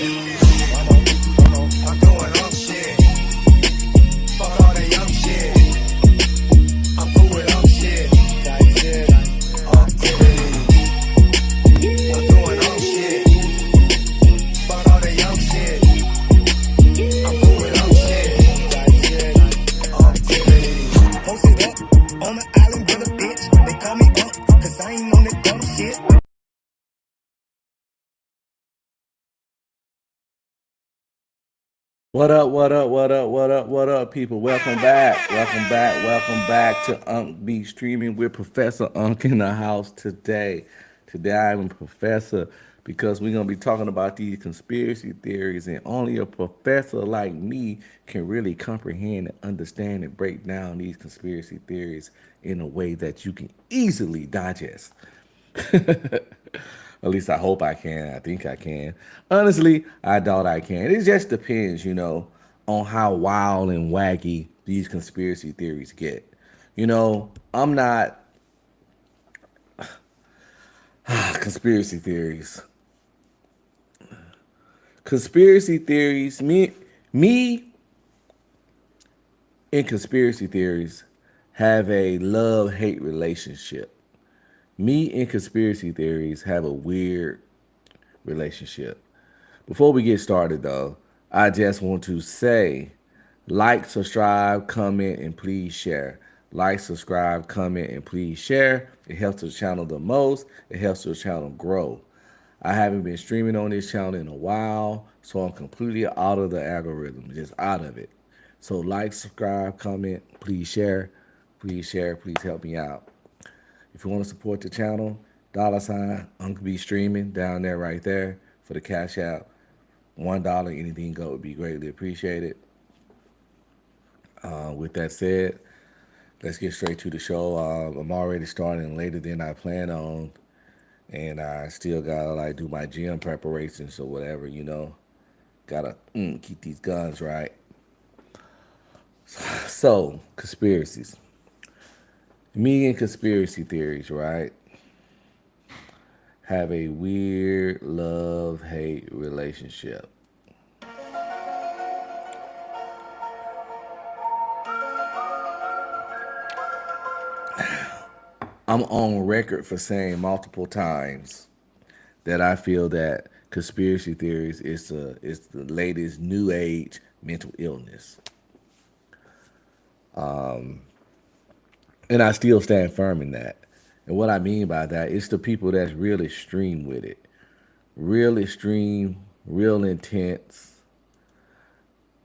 I'm doing up shit. Fuck all that young shit. I'm cool with up shit. Type shit. Activity. I'm doing up shit. Fuck all that young shit. I'm cool with up shit. Type shit. Activity. Posted up on the island with a bitch. They call me up, cause I ain't on that dumb shit. What up, what up, what up, what up, what up, people? Welcome back. Welcome back to Unk Be Streaming with Professor Unk in the house today. Today I'm a professor because we're going to be talking about these conspiracy theories, and only a professor like me can really comprehend and understand and break down these conspiracy theories in a way that you can easily digest. At least I hope I can. I think I can. Honestly, I doubt I can. It just depends, on how wild and wacky these conspiracy theories get. I'm not conspiracy theories. Conspiracy theories, me and conspiracy theories have a love-hate relationship. Me and conspiracy theories have a weird relationship. Before we get started, though, I just want to say like, subscribe, comment, and please share. Like, subscribe, comment, and please share. It helps the channel the most. It helps the channel grow. I haven't been streaming on this channel in a while, so I'm completely out of the algorithm, just out of it. So like, subscribe, comment, please share. Please share, please help me out. If you want to support the channel, $ Uncle B Streaming down there right there for the cash out. $1, anything go would be greatly appreciated. With that said, let's get straight to the show. I'm already starting later than I planned on, and I still gotta like do my gym preparations or whatever. Gotta keep these guns right. So conspiracies, me and conspiracy theories, right? Have a weird love-hate relationship. I'm on record for saying multiple times that I feel that conspiracy theories is the latest new age mental illness. And I still stand firm in that. And what I mean by that is the people that's real extreme with it. Real extreme, real intense,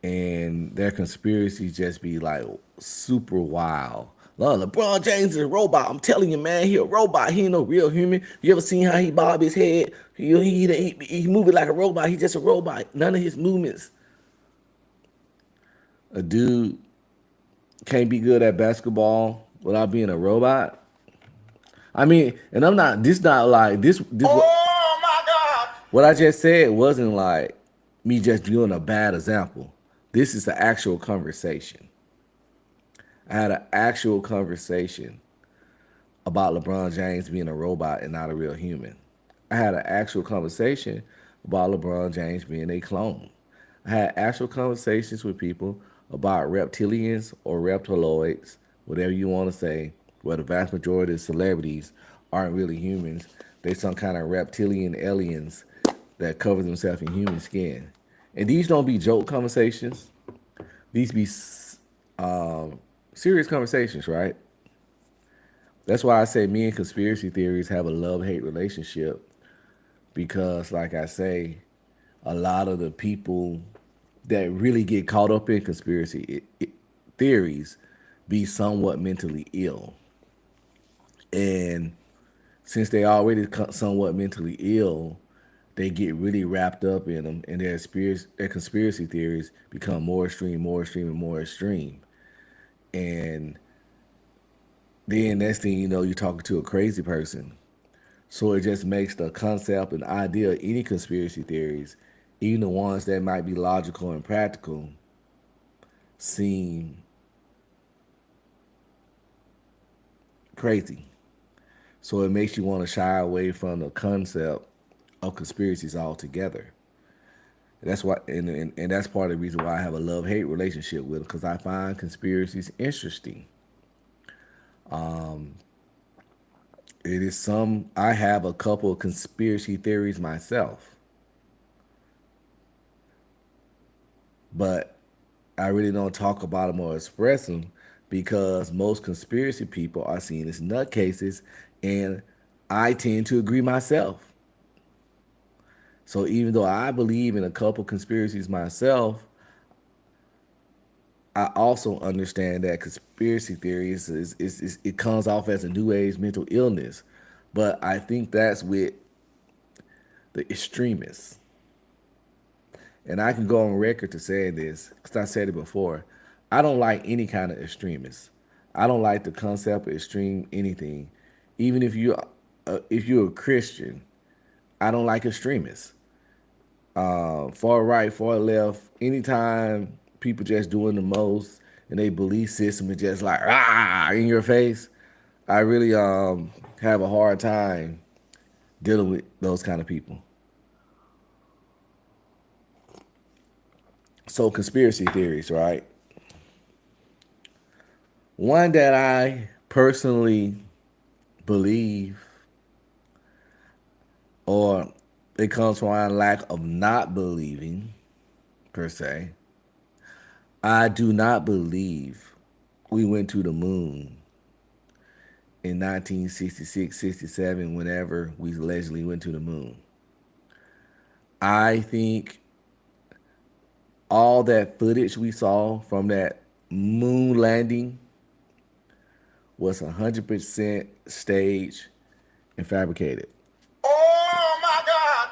and their conspiracies just be like super wild. LeBron James is a robot. I'm telling you, man, he a robot. He ain't no real human. You ever seen how he bob his head? He move it like a robot. He just a robot. None of his movements. A dude can't be good at basketball without being a robot. I mean, and I'm not. This not like this. Oh my God! What I just said wasn't like me just doing a bad example. This is an actual conversation. I had an actual conversation about LeBron James being a robot and not a real human. I had an actual conversation about LeBron James being a clone. I had actual conversations with people about reptilians or reptiloids, whatever you want to say, where the vast majority of celebrities aren't really humans. They some kind of reptilian aliens that cover themselves in human skin. And these don't be joke conversations. These be serious conversations, right? That's why I say me and conspiracy theories have a love-hate relationship because, like I say, a lot of the people that really get caught up in theories be somewhat mentally ill. And since they already somewhat mentally ill, they get really wrapped up in them, and their conspiracy theories become more extreme, more extreme, and more extreme. And then next thing you know, you're talking to a crazy person. So it just makes the concept and idea of any conspiracy theories, even the ones that might be logical and practical, seem crazy. So it makes you want to shy away from the concept of conspiracies altogether. That's why, and that's part of the reason why I have a love-hate relationship with them, because I find conspiracies interesting. It is some. I have a couple of conspiracy theories myself, but I really don't talk about them or express them because most conspiracy people are seen as nutcases, and I tend to agree myself. So even though I believe in a couple conspiracies myself, I also understand that conspiracy theories it comes off as a new age mental illness. But I think that's with the extremists. And I can go on record to say this because I said it before. I don't like any kind of extremists. I don't like the concept of extreme anything. Even if you're a Christian, I don't like extremists. Far right, far left. Anytime people just doing the most and they belief system is just like in your face, I really have a hard time dealing with those kind of people. So conspiracy theories, right? One that I personally believe, or it comes from my lack of not believing per se. I do not believe we went to the moon in 1966, 67, whenever we allegedly went to the moon. I think all that footage we saw from that moon landing was 100% staged and fabricated. Oh my God!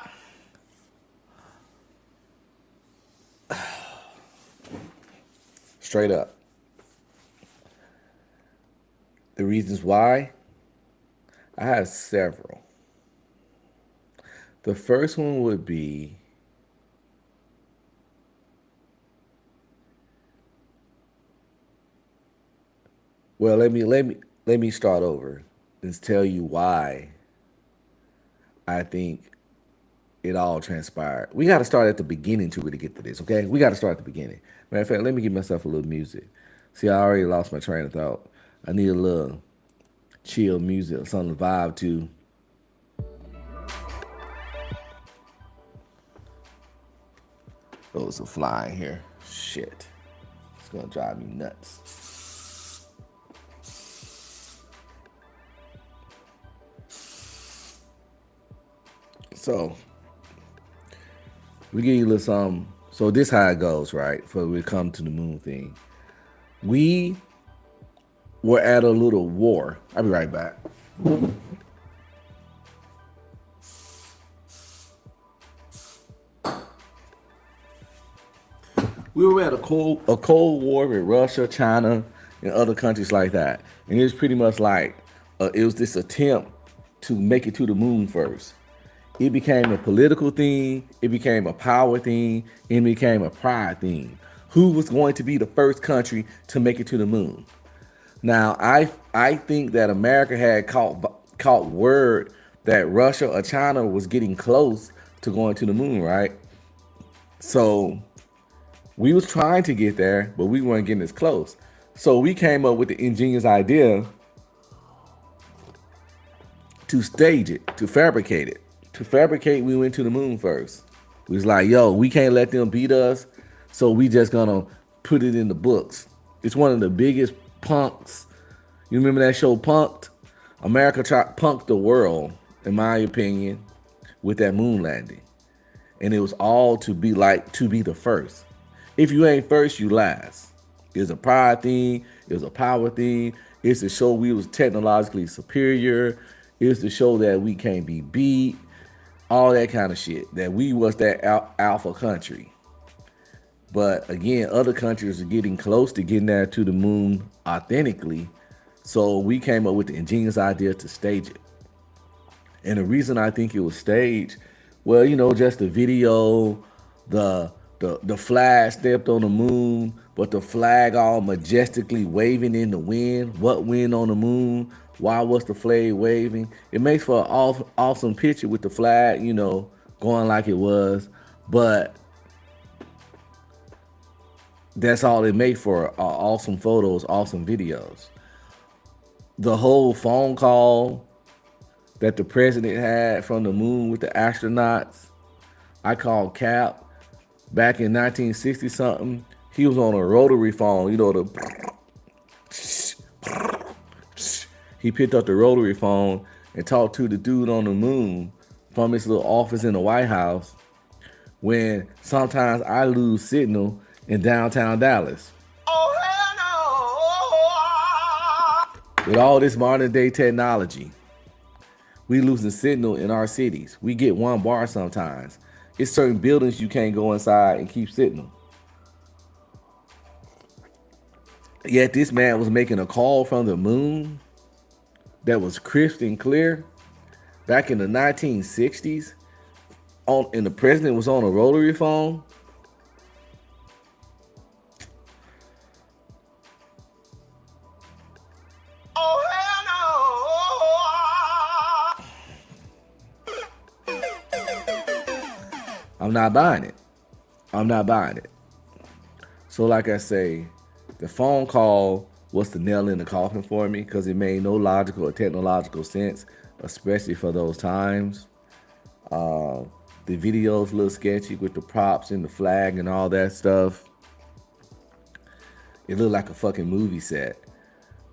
Straight up. The reasons why, I have several. The first one would be well, let me start over and tell you why I think it all transpired. We got to start at the beginning to really get to this, okay? We got to start at the beginning. Matter of fact, let me give myself a little music. See, I already lost my train of thought. I need a little chill music, something to vibe to. Oh, it's a fly in here. Shit. It's gonna drive me nuts. So, we give you a little something. So this how it goes, right? For we come to the moon thing. We were at a little war. I'll be right back. We were at a cold war with Russia, China, and other countries like that. And it was pretty much like it was this attempt to make it to the moon first. It became a political thing, it became a power thing, and it became a pride thing. Who was going to be the first country to make it to the moon? Now, I think that America had caught word that Russia or China was getting close to going to the moon, right? So we was trying to get there, but we weren't getting as close. So we came up with the ingenious idea to stage it, to fabricate it. To fabricate, we went to the moon first. We was like, yo, we can't let them beat us, so we just gonna put it in the books. It's one of the biggest punks. You remember that show Punked? America punked the world, in my opinion, with that moon landing. And it was all to be the first. If you ain't first, you last. It was a pride thing. It was a power thing. It's to show we was technologically superior. It's to show that we can't be beat. All that kind of shit. That we was that alpha country. But again, other countries are getting close to getting there to the moon authentically. So we came up with the ingenious idea to stage it. And the reason I think it was staged, well, just the video, the flag stepped on the moon, but the flag all majestically waving in the wind. What wind on the moon? Why was the flag waving? It makes for an awesome picture with the flag, going like it was. But That's all they make for awesome photos, awesome videos. The whole phone call that the president had from the moon with the astronauts, I called Cap back in 1960 something. He was on a rotary phone, the he picked up the rotary phone and talked to the dude on the moon from his little office in the White House when sometimes I lose signal in downtown Dallas. Oh, hell no. With all this modern day technology, we losing signal in our cities. We get one bar sometimes. It's certain buildings you can't go inside and keep signal. Yet this man was making a call from the moon that was crisp and clear back in the 1960s. And the president was on a rotary phone. Oh, hell I'm not buying it. I'm not buying it. So, like I say, the phone call was the nail in the coffin for me because it made no logical or technological sense, especially for those times. The videos look sketchy with the props and the flag and all that stuff. It looked like a fucking movie set.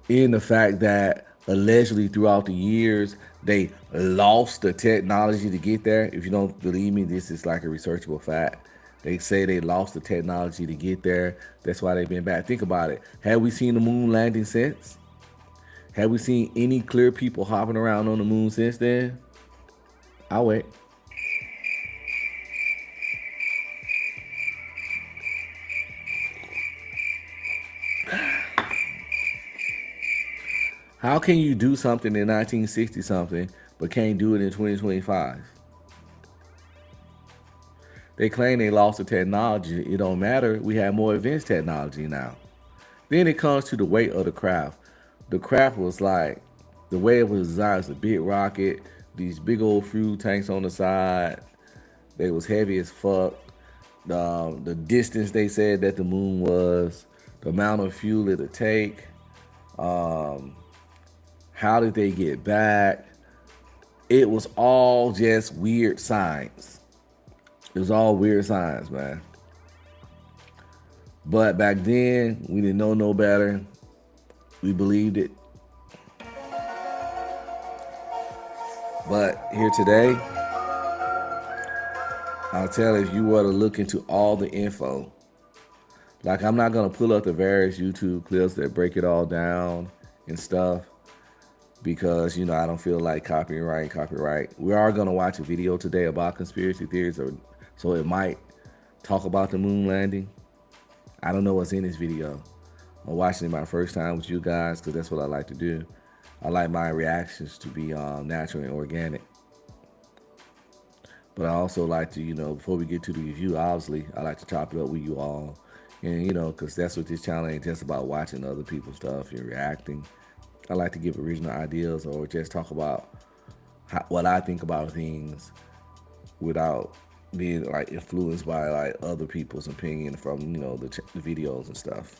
In the fact that allegedly throughout the years they lost the technology to get there. If you don't believe me, this is like a researchable fact. They say they lost the technology to get there. That's why they've been back. Think about it. Have we seen the moon landing since? Have we seen any clear people hopping around on the moon since then? I'll wait. How can you do something in 1960 something but can't do it in 2025? They claim they lost the technology. It don't matter. We have more advanced technology now. Then it comes to the weight of the craft. The craft was like, the way it was designed was a big rocket, these big old fuel tanks on the side. They was heavy as fuck. The distance they said that the moon was, the amount of fuel it'll take, how did they get back? It was all just weird science. It was all weird science, man. But back then, we didn't know no better. We believed it. But here today, I'll tell you, if you were to look into all the info, like I'm not going to pull up the various YouTube clips that break it all down and stuff because, I don't feel like copyright. We are going to watch a video today about conspiracy theories, so it might talk about the moon landing. I don't know what's in this video. I'm watching it my first time with you guys because that's what I like to do. I like my reactions to be natural and organic. But I also like to, before we get to the review, obviously, I like to chop it up with you all. And, because that's what this channel ain't just about watching other people's stuff and reacting. I like to give original ideas or just talk about what I think about things without being like influenced by like other people's opinion from the videos and stuff.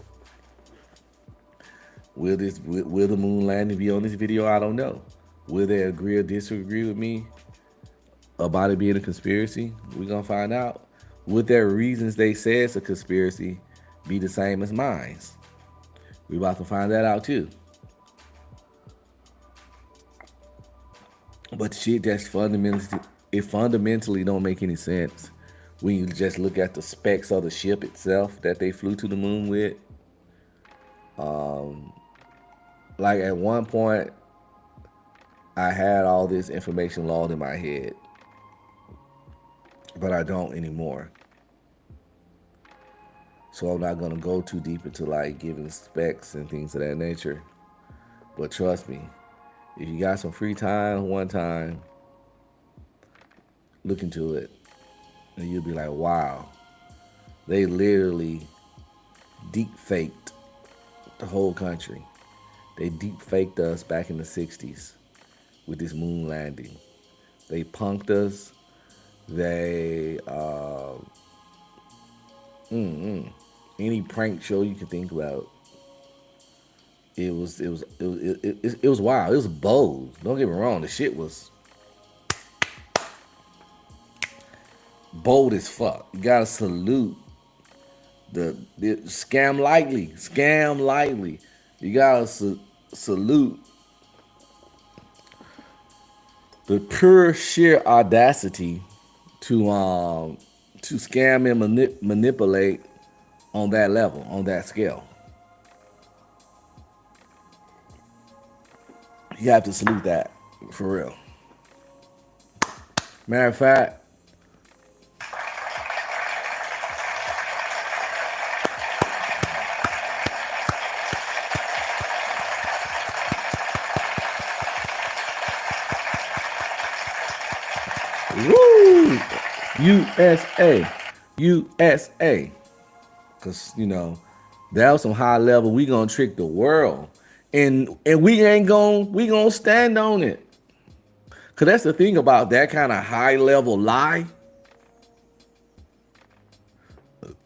Will the moon landing be on this video? I don't know. Will they agree or disagree with me about it being a conspiracy? We're gonna find out. Would their reasons they say it's a conspiracy be the same as mine? We're about to find that out too. But the shit that's fundamentally don't make any sense when you just look at the specs of the ship itself that they flew to the moon with. Like at one point, I had all this information logged in my head, but I don't anymore. So I'm not gonna go too deep into like giving specs and things of that nature. But trust me, if you got some free time one time, look into it and you'll be like, wow, they literally deep faked the whole country. They deep faked us back in the 60s with this moon landing. They punked us. They any prank show you can think about. It was wild. It was bold. Don't get me wrong. The shit was bold as fuck. You gotta salute the scam lightly. Scam lightly. You gotta salute the pure sheer audacity to scam and manipulate on that level, on that scale. You have to salute that for real. Matter of fact, woo, USA, USA, because that was some high level. We gonna trick the world, and we gonna stand on it. Cause that's the thing about that kind of high level lie.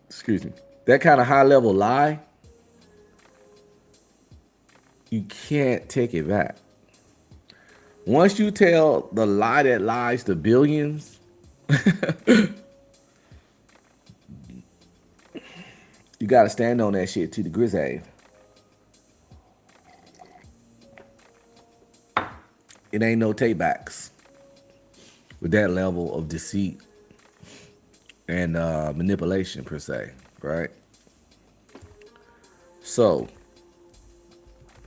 Excuse me. That kind of high level lie, you can't take it back. Once you tell the lie that lies to billions, you gotta stand on that shit to the grizzave. It ain't no takebacks with that level of deceit and manipulation per se, right? So,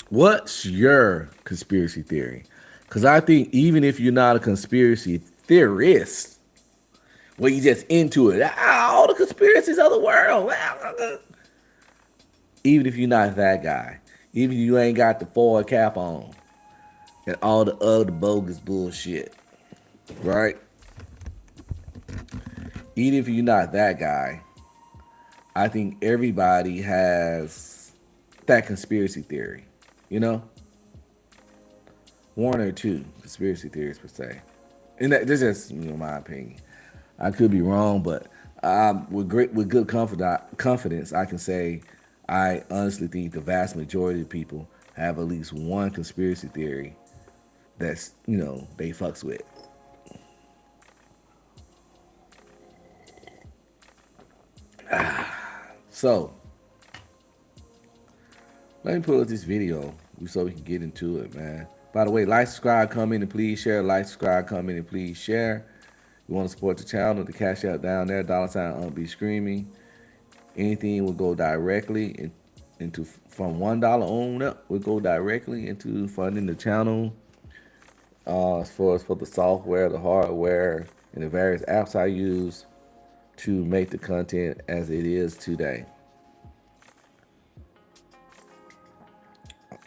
what's your conspiracy theory? Because I think even if you're not a conspiracy theorist, where you just into it, all the conspiracies of the world, even if you're not that guy, even if you ain't got the foil cap on and all the other bogus bullshit, right? Even if you're not that guy, I think everybody has that conspiracy theory, you know? One or two conspiracy theories per se. And this is just my opinion. I could be wrong, but with good confidence, I can say I honestly think the vast majority of people have at least one conspiracy theory that's they fucks with. So let me pull up this video so we can get into it, man. By the way, like, subscribe, comment, and please share. Like, subscribe, comment, and please share. You want to support the channel, the cash out down there, $ be screaming. Anything will go directly into from $1 on up. Will go directly into funding the channel. As far as for the software, the hardware, and the various apps I use to make the content as it is today.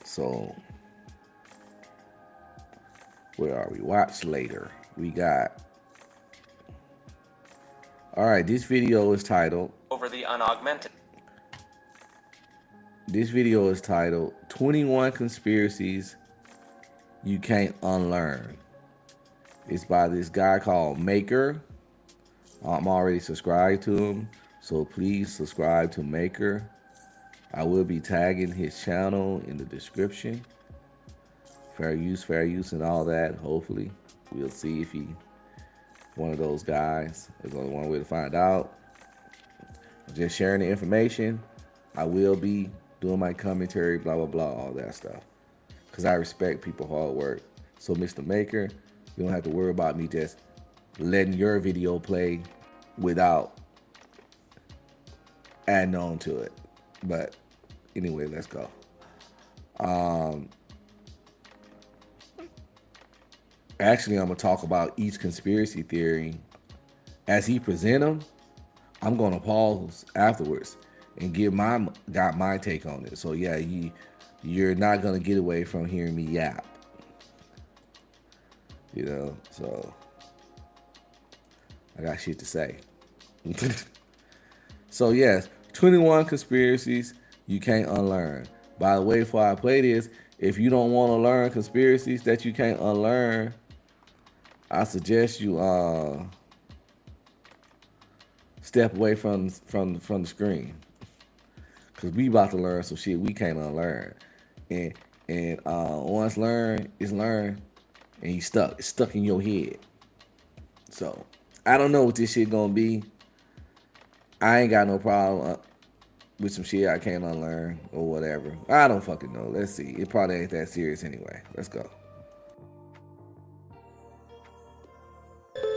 So, where are we? Watch later. We got. All right, this video is titled. Over the unaugmented. This video is titled 21 Conspiracies You Can't Unlearn. It's by this guy called Maker. I'm already subscribed to him, so please subscribe to Maker. I will be tagging his channel in the description. Fair use, and all that. Hopefully, we'll see if he one of those guys. There's only one way to find out. I'm just sharing the information. I will be doing my commentary, blah blah blah, all that stuff, because I respect people's hard work. So, Mr. Maker, you don't have to worry about me just letting your video play without adding on to it. But anyway, let's go. Actually, I'm gonna talk about each conspiracy theory as he present them. I'm gonna pause afterwards and got my take on it. So yeah, you're not gonna get away from hearing me yap. So I got shit to say. So yes, 21 conspiracies you can't unlearn. By the way, before I play this, if you don't want to learn conspiracies that you can't unlearn, I suggest you step away from the screen. Cause we about to learn some shit we can't unlearn. And once learned, it's learned, and you stuck. It's stuck in your head. So I don't know what this shit gonna be. I ain't got no problem with some shit I can't unlearn or whatever. I don't fucking know. Let's see. It probably ain't that serious anyway. Let's go.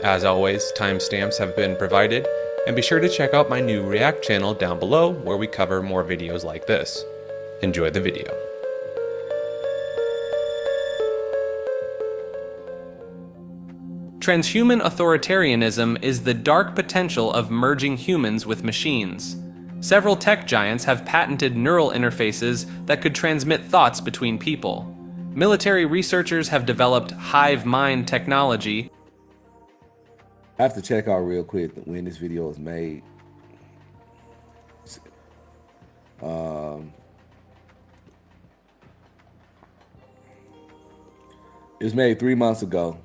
As always, timestamps have been provided, and be sure to check out my new React channel down below where we cover more videos like this. Enjoy the video. Transhuman authoritarianism is the dark potential of merging humans with machines. Several tech giants have patented neural interfaces that could transmit thoughts between people. Military researchers have developed hive mind technology. I have to check out real quick when this video was made. It was made 3 months ago.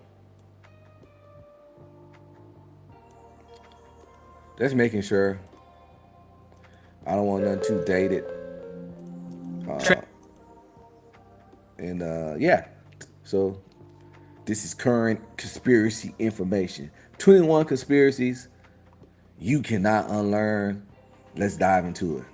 Just making sure. I don't want nothing too dated. Yeah. So this is current conspiracy information. 21 conspiracies you cannot unlearn. Let's dive into it.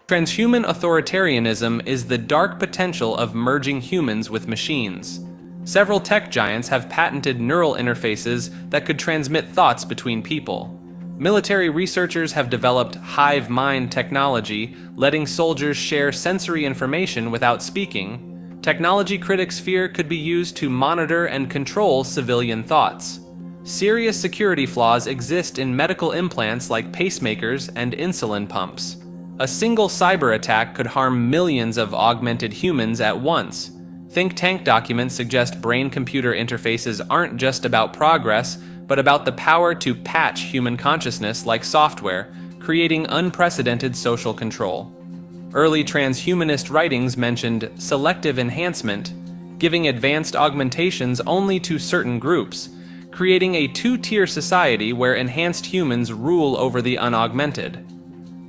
Transhuman authoritarianism is the dark potential of merging humans with machines. Several tech giants have patented neural interfaces that could transmit thoughts between people. Military researchers have developed hive mind technology, letting soldiers share sensory information without speaking. Technology critics fear could be used to monitor and control civilian thoughts. Serious security flaws exist in medical implants like pacemakers and insulin pumps. A single cyber attack could harm millions of augmented humans at once. Think tank documents suggest brain-computer interfaces aren't just about progress, but about the power to patch human consciousness like software, creating unprecedented social control. Early transhumanist writings mentioned selective enhancement, giving advanced augmentations only to certain groups, creating a two-tier society where enhanced humans rule over the unaugmented.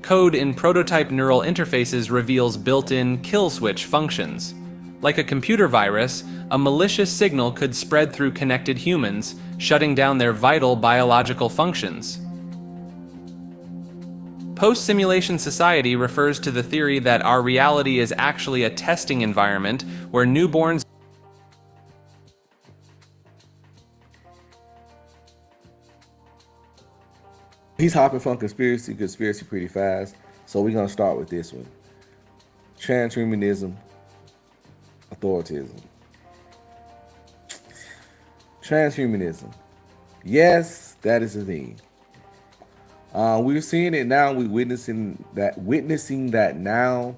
Code in prototype neural interfaces reveals built-in kill switch functions. Like a computer virus, a malicious signal could spread through connected humans, shutting down their vital biological functions. Post-simulation society refers to the theory that our reality is actually a testing environment where newborns He's hopping from conspiracy to conspiracy pretty fast. So we're going to start with this one. Transhumanism, authoritarianism. Transhumanism. Yes, that is a thing. We're seeing it now. We're witnessing that now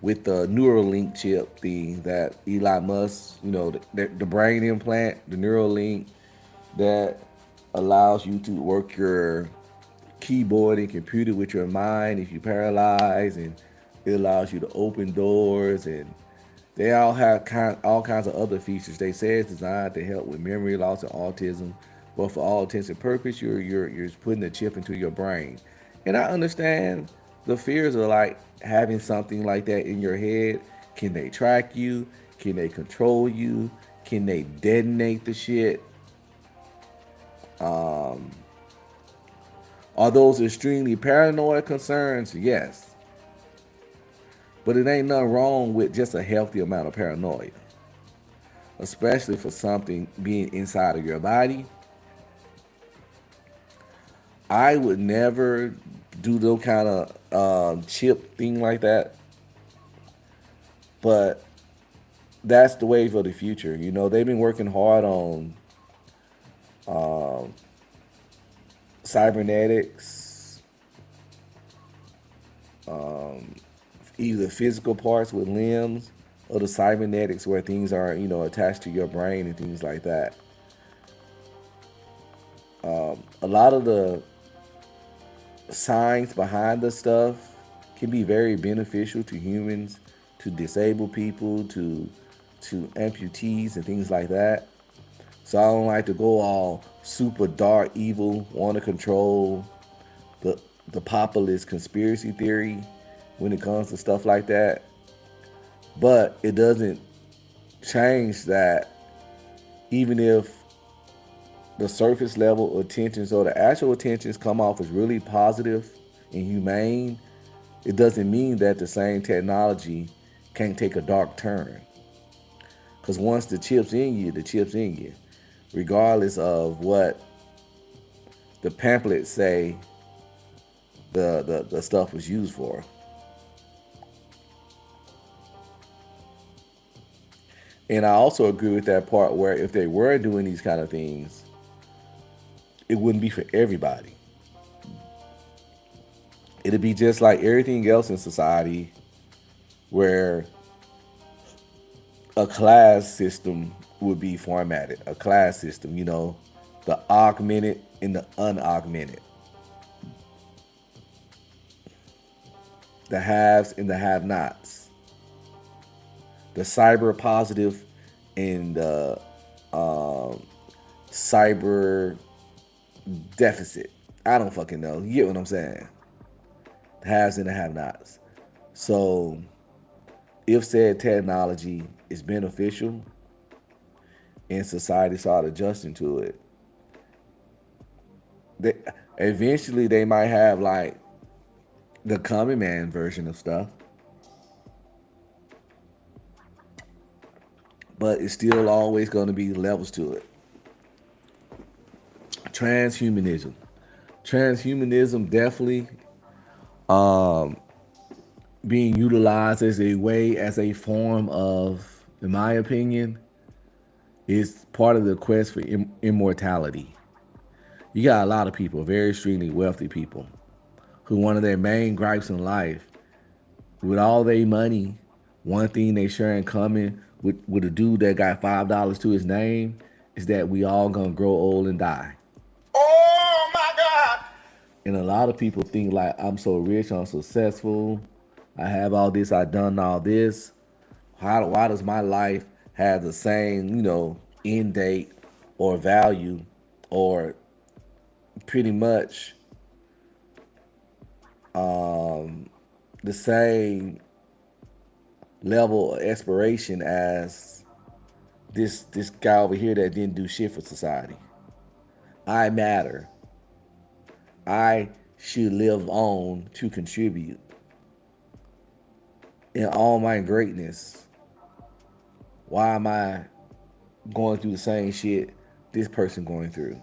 with the Neuralink chip thing that Elon Musk, the brain implant, the Neuralink that allows you to work your keyboard and computer with your mind if you're paralyzed, and it allows you to open doors, and they all have all kinds of other features. They say it's designed to help with memory loss and autism, but for all intents and purposes, you're putting a chip into your brain. And I understand the fears of like having something like that in your head. Can they track you? Can they control you? Can they detonate the shit? Are those extremely paranoid concerns? Yes. But it ain't nothing wrong with just a healthy amount of paranoia, especially for something being inside of your body. I would never do no kind of chip thing like that, but that's the wave of the future. They've been working hard on cybernetics, either physical parts with limbs or the cybernetics where things are, attached to your brain and things like that. A lot of the science behind the stuff can be very beneficial to humans, to disabled people, to amputees and things like that. So I don't like to go all super dark, evil, want to control the the populist conspiracy theory when it comes to stuff like that. But it doesn't change that even if the surface level attentions or the actual attentions come off as really positive and humane, it doesn't mean that the same technology can't take a dark turn. Because once the chip's in you, the chip's in you, regardless of what the pamphlets say the stuff was used for. And I also agree with that part where if they were doing these kind of things, it wouldn't be for everybody. It'd be just like everything else in society where a class system would be formatted. A class system, the augmented and the unaugmented, the haves and the have nots, the cyber positive and the cyber deficit. I don't fucking know. You get what I'm saying? The haves and the have nots. So if said technology is beneficial and society start adjusting to it, they, eventually they might have like the common man version of stuff, but it's still always going to be levels to it. Transhumanism. Transhumanism definitely being utilized as a way, as a form of, in my opinion, is part of the quest for immortality. You got a lot of people, very extremely wealthy people, who one of their main gripes in life, with all their money, one thing they share in common with a dude that got $5 to his name is that we all gonna grow old and die. Oh my God! And a lot of people think like, I'm so rich, I'm successful, I have all this, I done all this. Why does my life have the same, end date or value or pretty much the same level of expiration as this guy over here that didn't do shit for society? I matter. I should live on to contribute in all my greatness. Why am I going through the same shit this person going through?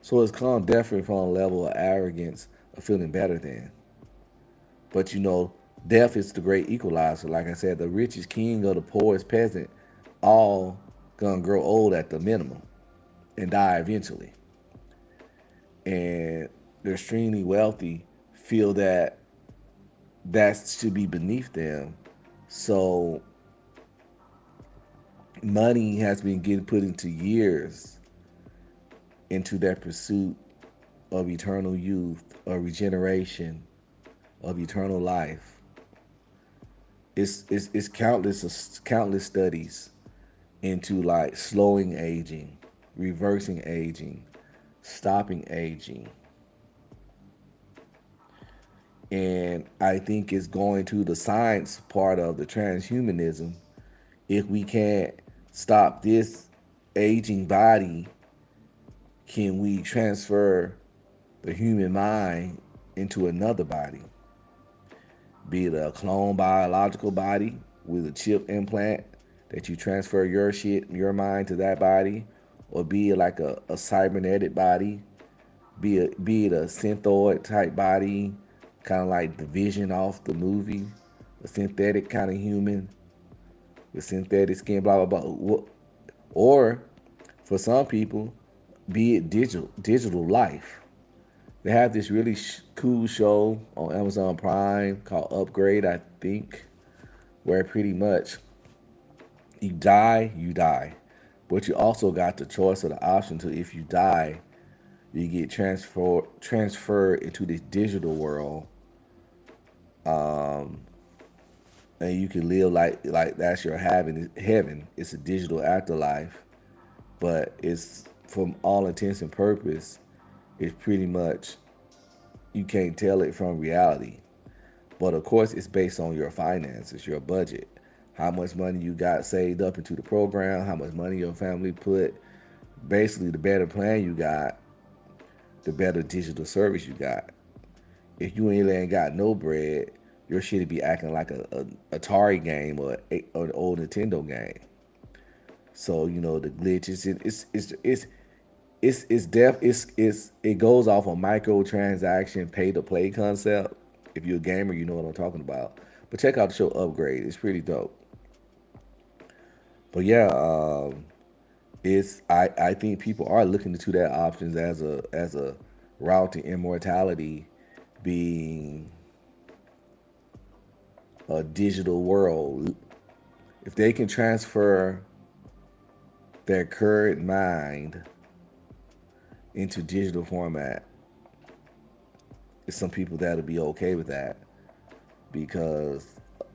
So it's come definitely from a level of arrogance of feeling better than. But death is the great equalizer. Like I said, the richest king or the poorest peasant, all gonna grow old at the minimum and die eventually. And the extremely wealthy feel that that should be beneath them. So money has been getting put into years into their pursuit of eternal youth, of regeneration, of eternal life. It's countless studies into like slowing aging, reversing aging, stopping aging. And I think it's going to the science part of the transhumanism. If we can't stop this aging body, can we transfer the human mind into another body? Be it a clone biological body with a chip implant that you transfer your mind to that body, or be it like a cybernetic body, be it a synthoid type body, kind of like the Vision off the movie, a synthetic kind of human with synthetic skin, blah blah blah. Or for some people, be it digital life. They have this really cool show on Amazon Prime called Upgrade, I think, where pretty much you die. But you also got the choice or the option to, if you die, you get transferred into this digital world, and you can live like that's your heaven. It's a digital afterlife, but it's, from all intents and purpose, it's pretty much, you can't tell it from reality. But of course, it's based on your finances, your budget, how much money you got saved up into the program, how much money your family put. Basically, the better plan you got, the better digital service you got. If you ain't got no bread, your shit'd be acting like a Atari game or an old Nintendo game. So the glitches, it goes off a microtransaction pay to play concept. If you're a gamer, you know what I'm talking about. But check out the show Upgrade. It's pretty dope. But yeah, it's I think people are looking into that options as a route to immortality, being a digital world. If they can transfer their current mind into digital format, it's some people that'll be okay with that because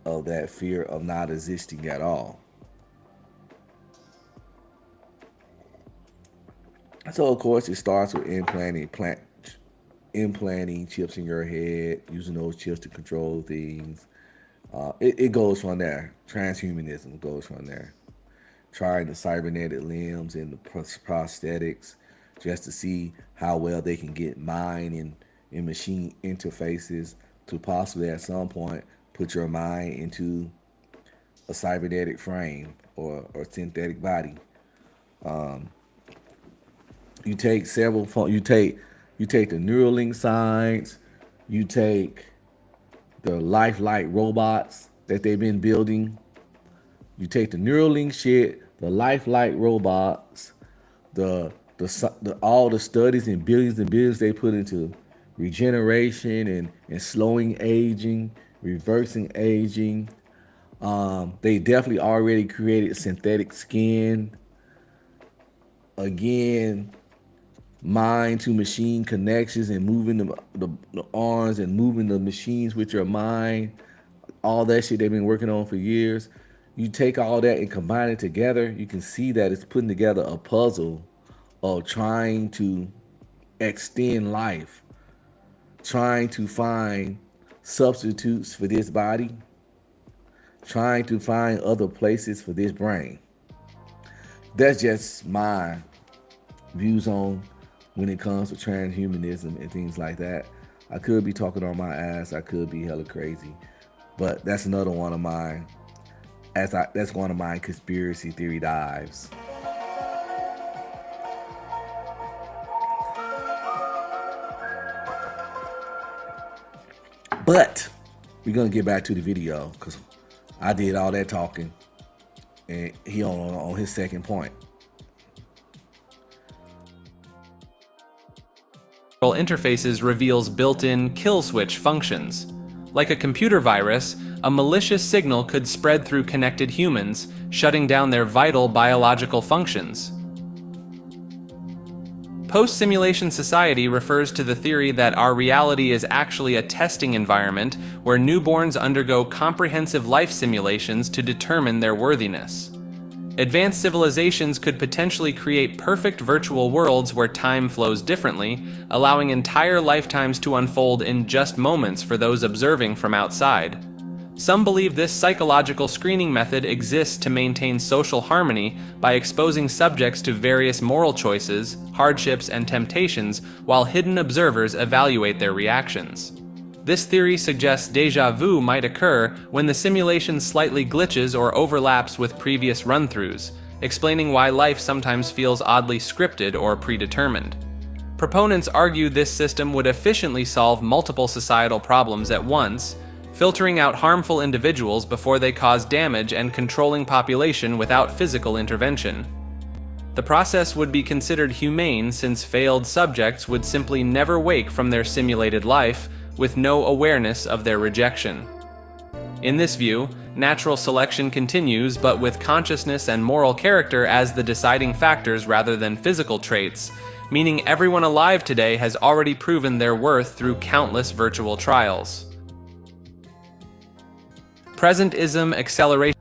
of that fear of not existing at all. So of course it starts with implanting chips in your head, using those chips to control things. It goes from there. Transhumanism goes from there. Trying the cybernetic limbs and the prosthetics just to see how well they can get mind and machine interfaces to possibly at some point put your mind into a cybernetic frame or synthetic body. You take you take the Neuralink science, you take the lifelike robots that they've been building. You take the Neuralink shit, the lifelike robots, the all the studies and billions they put into regeneration and slowing aging, reversing aging. They definitely already created synthetic skin. Again, mind to machine connections and moving the arms and moving the machines with your mind. All that shit they've been working on for years. You take all that and combine it together, you can see that it's putting together a puzzle of trying to extend life, trying to find substitutes for this body, trying to find other places for this brain. That's just my views on when it comes to transhumanism and things like that. I could be talking on my ass, I could be hella crazy, but that's another one of mine. That's one of my conspiracy theory dives. But we're gonna get back to the video because I did all that talking, and he on his second point. Interfaces reveals built-in kill switch functions. Like a computer virus, a malicious signal could spread through connected humans, shutting down their vital biological functions. Post-simulation society refers to the theory that our reality is actually a testing environment where newborns undergo comprehensive life simulations to determine their worthiness. Advanced civilizations could potentially create perfect virtual worlds where time flows differently, allowing entire lifetimes to unfold in just moments for those observing from outside. Some believe this psychological screening method exists to maintain social harmony by exposing subjects to various moral choices, hardships, and temptations while hidden observers evaluate their reactions. This theory suggests déjà vu might occur when the simulation slightly glitches or overlaps with previous run-throughs, explaining why life sometimes feels oddly scripted or predetermined. Proponents argue this system would efficiently solve multiple societal problems at once, filtering out harmful individuals before they cause damage and controlling population without physical intervention. The process would be considered humane since failed subjects would simply never wake from their simulated life, with no awareness of their rejection. In this view, natural selection continues, but with consciousness and moral character as the deciding factors rather than physical traits, meaning everyone alive today has already proven their worth through countless virtual trials. Presentism acceleration.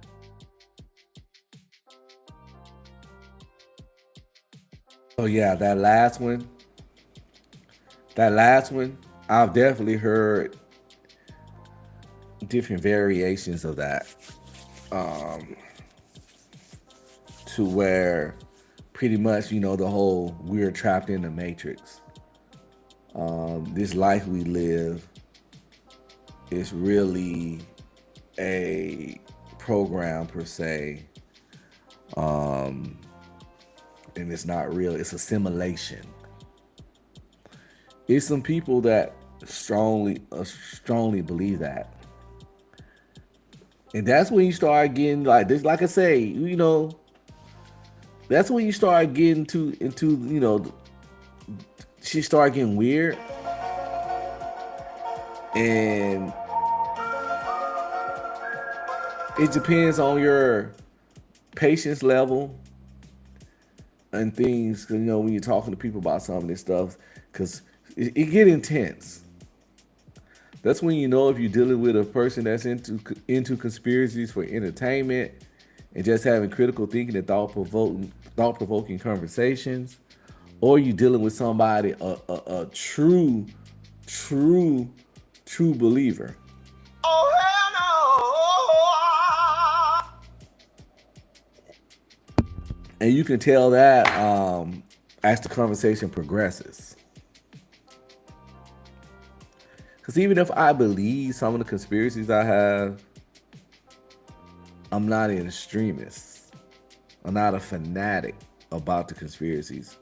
Oh yeah, that last one, I've definitely heard different variations of that, to where pretty much, the whole we're trapped in the matrix. This life we live is really a program per se, and it's not real. It's a simulation. It's some people that strongly believe that, and that's when you start getting like this. Like I say, that's when you start getting into shit start getting weird, and it depends on your patience level and things. 'Cause, when you're talking to people about some of this stuff, because it get intense. That's when you know if you're dealing with a person that's into conspiracies for entertainment and just having critical thinking and thought provoking conversations, or you dealing with somebody a true true believer. Oh, hell no. And you can tell that, as the conversation progresses. Because even if I believe some of the conspiracies I have, I'm not an extremist. I'm not a fanatic about the conspiracies.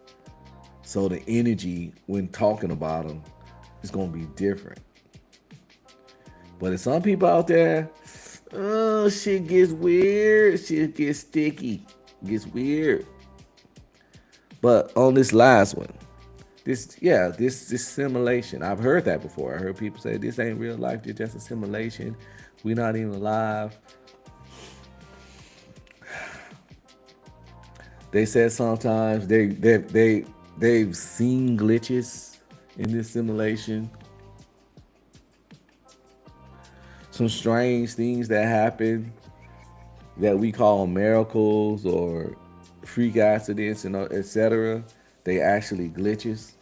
So the energy when talking about them is going to be different. But there's some people out there, oh, shit gets weird. Shit gets sticky. Gets weird. But on this last one, this simulation. I've heard that before. I heard people say this ain't real life. It's just a simulation. We're not even alive. They said sometimes they've seen glitches in this simulation. Some strange things that happen that we call miracles or freak accidents and etc. They actually glitches.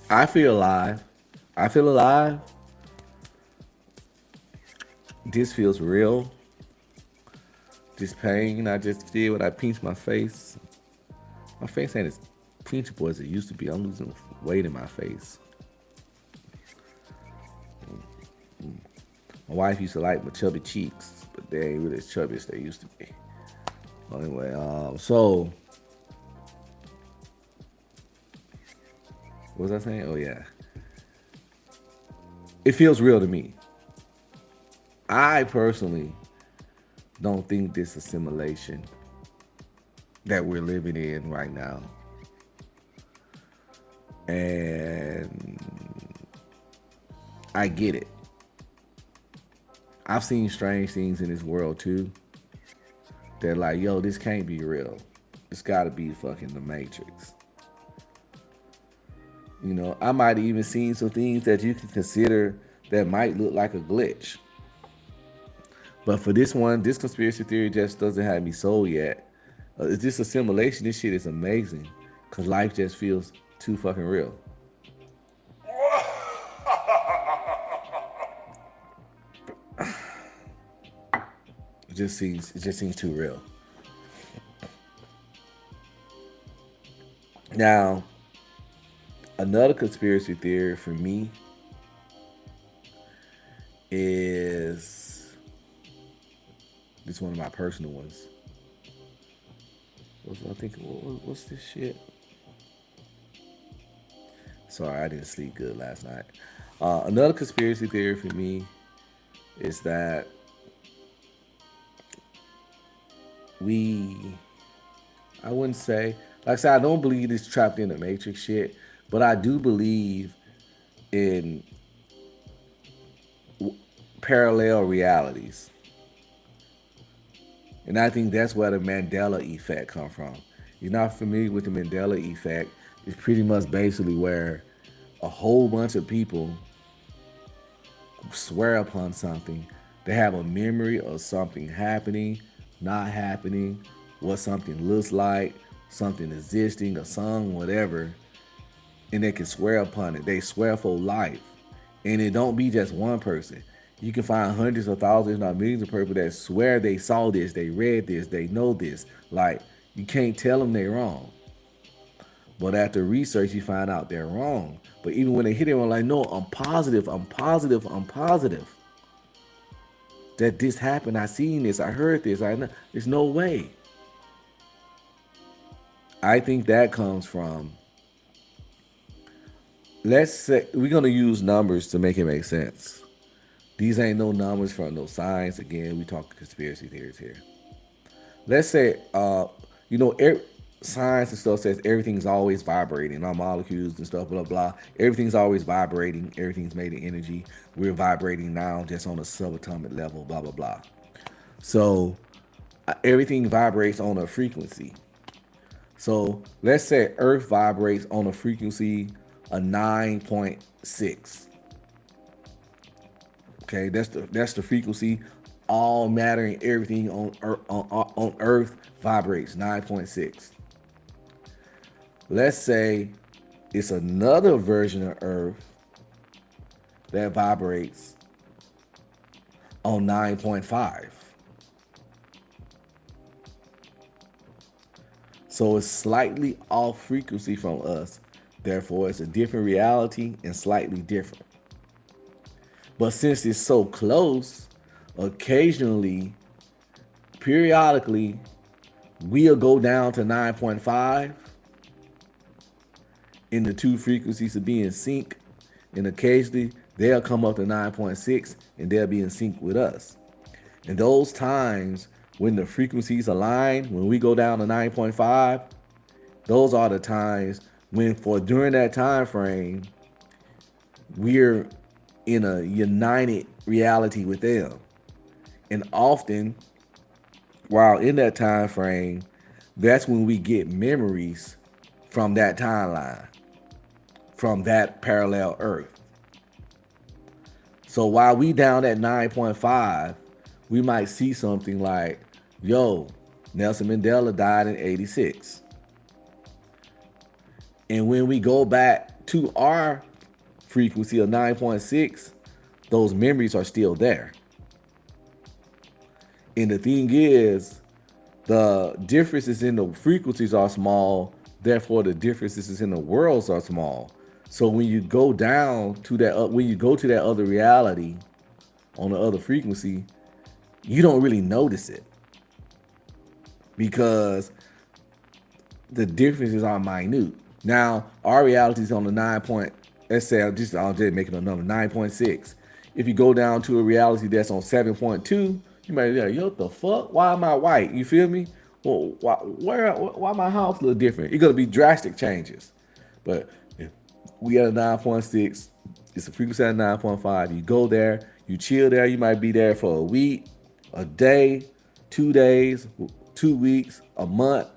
I feel alive. I feel alive. This feels real. This pain I just feel when I pinch my face. My face ain't as pinchable as it used to be. I'm losing weight in my face. My wife used to like my chubby cheeks, but they ain't really as chubby as they used to be. Anyway, so what was I saying? Oh yeah, it feels real to me. I personally don't think this assimilation that we're living in right now, and I get it. I've seen strange things in this world too. They're like, yo, this can't be real. It's got to be fucking the Matrix. I might have even seen some things that you can consider that might look like a glitch. But for this one, this conspiracy theory just doesn't have me sold yet. It's just a simulation. This shit is amazing because life just feels too fucking real. It just seems too real. Now, another conspiracy theory for me is this one of my personal ones. I think what's this shit? Sorry, I didn't sleep good last night. Another conspiracy theory for me is that I wouldn't say, like I said, I don't believe this trapped in the matrix shit, but I do believe in parallel realities. And I think that's where the Mandela effect come from. You're not familiar with the Mandela effect. It's pretty much basically where a whole bunch of people swear upon something. They have a memory of something happening, not happening, what something looks like, something existing, a song, whatever, and they can swear upon it. They swear for life. And it don't be just one person. You can find hundreds of thousands, not millions of people that swear they saw this, they read this, they know this. Like, you can't tell them they're wrong. But after research, you find out they're wrong. But even when they hit it, I'm like, no, I'm positive that this happened. I seen this, I heard this. I know. There's no way. I think that comes from, let's say, we're going to use numbers to make it make sense. These ain't no numbers from no science. Again, we talk conspiracy theories here. Let's say, science and stuff says everything's always vibrating, our molecules and stuff, blah, blah. Everything's always vibrating. Everything's made of energy. We're vibrating now just on a subatomic level, blah, blah, blah. So everything vibrates on a frequency. So let's say Earth vibrates on a frequency of 9.6. Okay, that's the frequency. All matter and everything on Earth vibrates 9.6. Let's say it's another version of Earth that vibrates on 9.5. So it's slightly off frequency from us. Therefore, it's a different reality and slightly different. But since it's so close, occasionally, periodically, we'll go down to 9.5 and the two frequencies will be in sync. And occasionally, they'll come up to 9.6 and they'll be in sync with us. And those times when the frequencies align, when we go down to 9.5, those are the times when, during that time frame, we're in a united reality with them. And often, while in that time frame, that's when we get memories from that timeline, from that parallel Earth. So while we down at 9.5, we might see something like, yo, Nelson Mandela died in 86. And when we go back to our frequency of 9.6, those memories are still there. And the thing is, the differences in the frequencies are small, therefore the differences in the worlds are small. So when you go down to that, when you go to that other reality on the other frequency, you don't really notice it because the differences are minute. Now, our reality is on the 9 point, let's say, I'm just making a number, 9.6. If you go down to a reality that's on 7.2, you might be like, yo, what the fuck? Why am I white? You feel me? Well, why my house look different? It's gonna be drastic changes. But if we at a 9.6, it's a frequency at 9.5. You go there, you chill there. You might be there for a week, a day, 2 days, 2 weeks, a month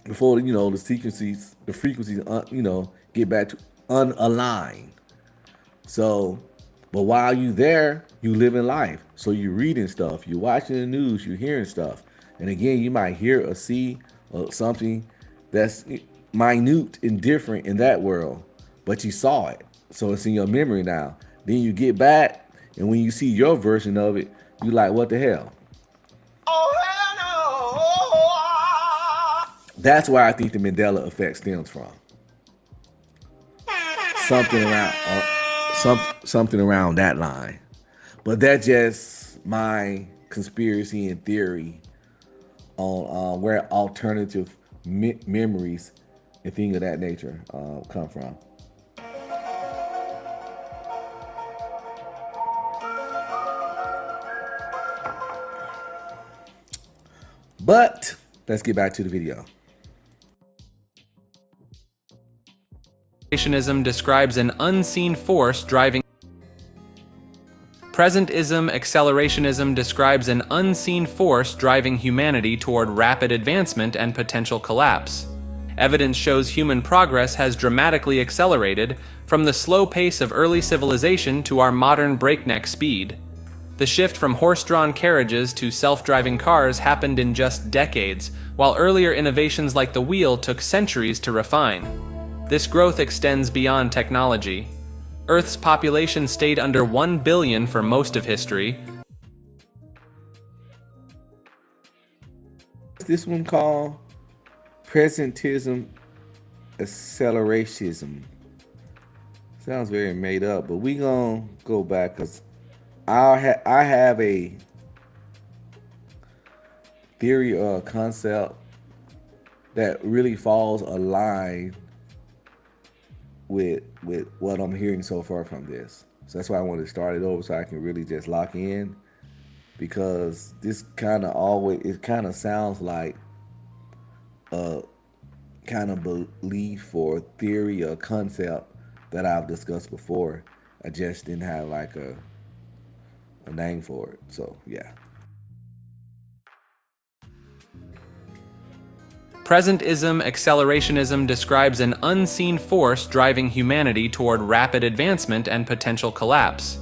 before the frequencies get back to unaligned. So, but while you there, you living life. So you're reading stuff, you're watching the news, you're hearing stuff. And again, you might hear or see something that's minute and different in that world, but you saw it. So it's in your memory now. Then you get back, and when you see your version of it, you like, what the hell? Oh, hell no. That's where I think the Mandela effect stems from. Something around that line. But that's just my conspiracy and theory on where alternative memories and things of that nature come from. But let's get back to the video. Creationism describes an unseen force driving. Presentism accelerationism describes an unseen force driving humanity toward rapid advancement and potential collapse. Evidence shows human progress has dramatically accelerated from the slow pace of early civilization to our modern breakneck speed. The shift from horse-drawn carriages to self-driving cars happened in just decades, while earlier innovations like the wheel took centuries to refine. This growth extends beyond technology. Earth's population stayed under 1 billion for most of history. This one called presentism accelerationism. Sounds very made up, but we gonna go back because I have a theory or a concept that really falls aligned with what I'm hearing so far from this. So that's why I wanted to start it over so I can really just lock in, because this kind of sounds like a kind of belief or theory or concept that I've discussed before. I just didn't have like a name for it. So yeah. Presentism accelerationism describes an unseen force driving humanity toward rapid advancement and potential collapse.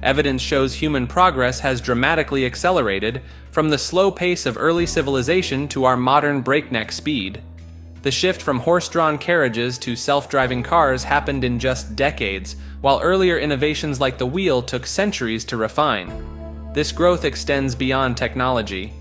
Evidence shows human progress has dramatically accelerated from the slow pace of early civilization to our modern breakneck speed. The shift from horse-drawn carriages to self-driving cars happened in just decades, while earlier innovations like the wheel took centuries to refine. This growth extends beyond technology.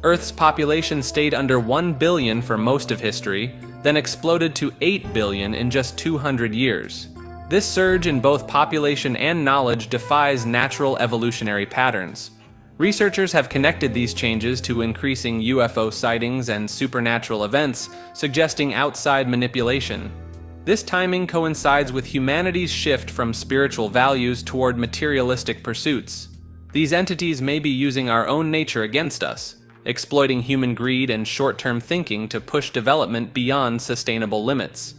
Earth's population stayed under 1 billion for most of history, then exploded to 8 billion in just 200 years. This surge in both population and knowledge defies natural evolutionary patterns. Researchers have connected these changes to increasing UFO sightings and supernatural events, suggesting outside manipulation. This timing coincides with humanity's shift from spiritual values toward materialistic pursuits. These entities may be using our own nature against us, exploiting human greed and short-term thinking to push development beyond sustainable limits.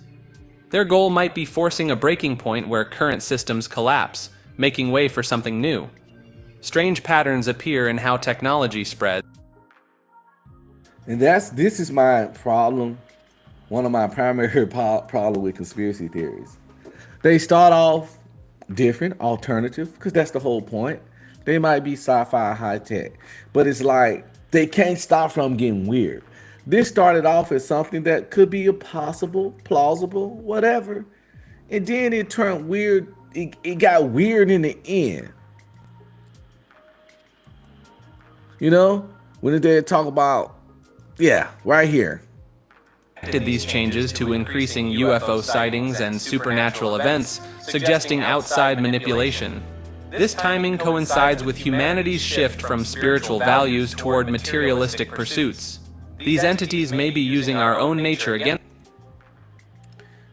Their goal might be forcing a breaking point where current systems collapse, making way for something new. Strange patterns appear in how technology spreads. And this is my problem, one of my primary problem with conspiracy theories. They start off different, alternative, because that's the whole point. They might be sci-fi, high-tech, but it's like they can't stop from getting weird. This started off as something that could be a possible, plausible, whatever. And then it turned weird. It got weird in the end. You know, when they talk about, yeah, right here. Did these changes to increasing UFO sightings and supernatural events, suggesting outside manipulation. This timing coincides with humanity's shift from spiritual values toward materialistic pursuits. These entities may be using our own nature against.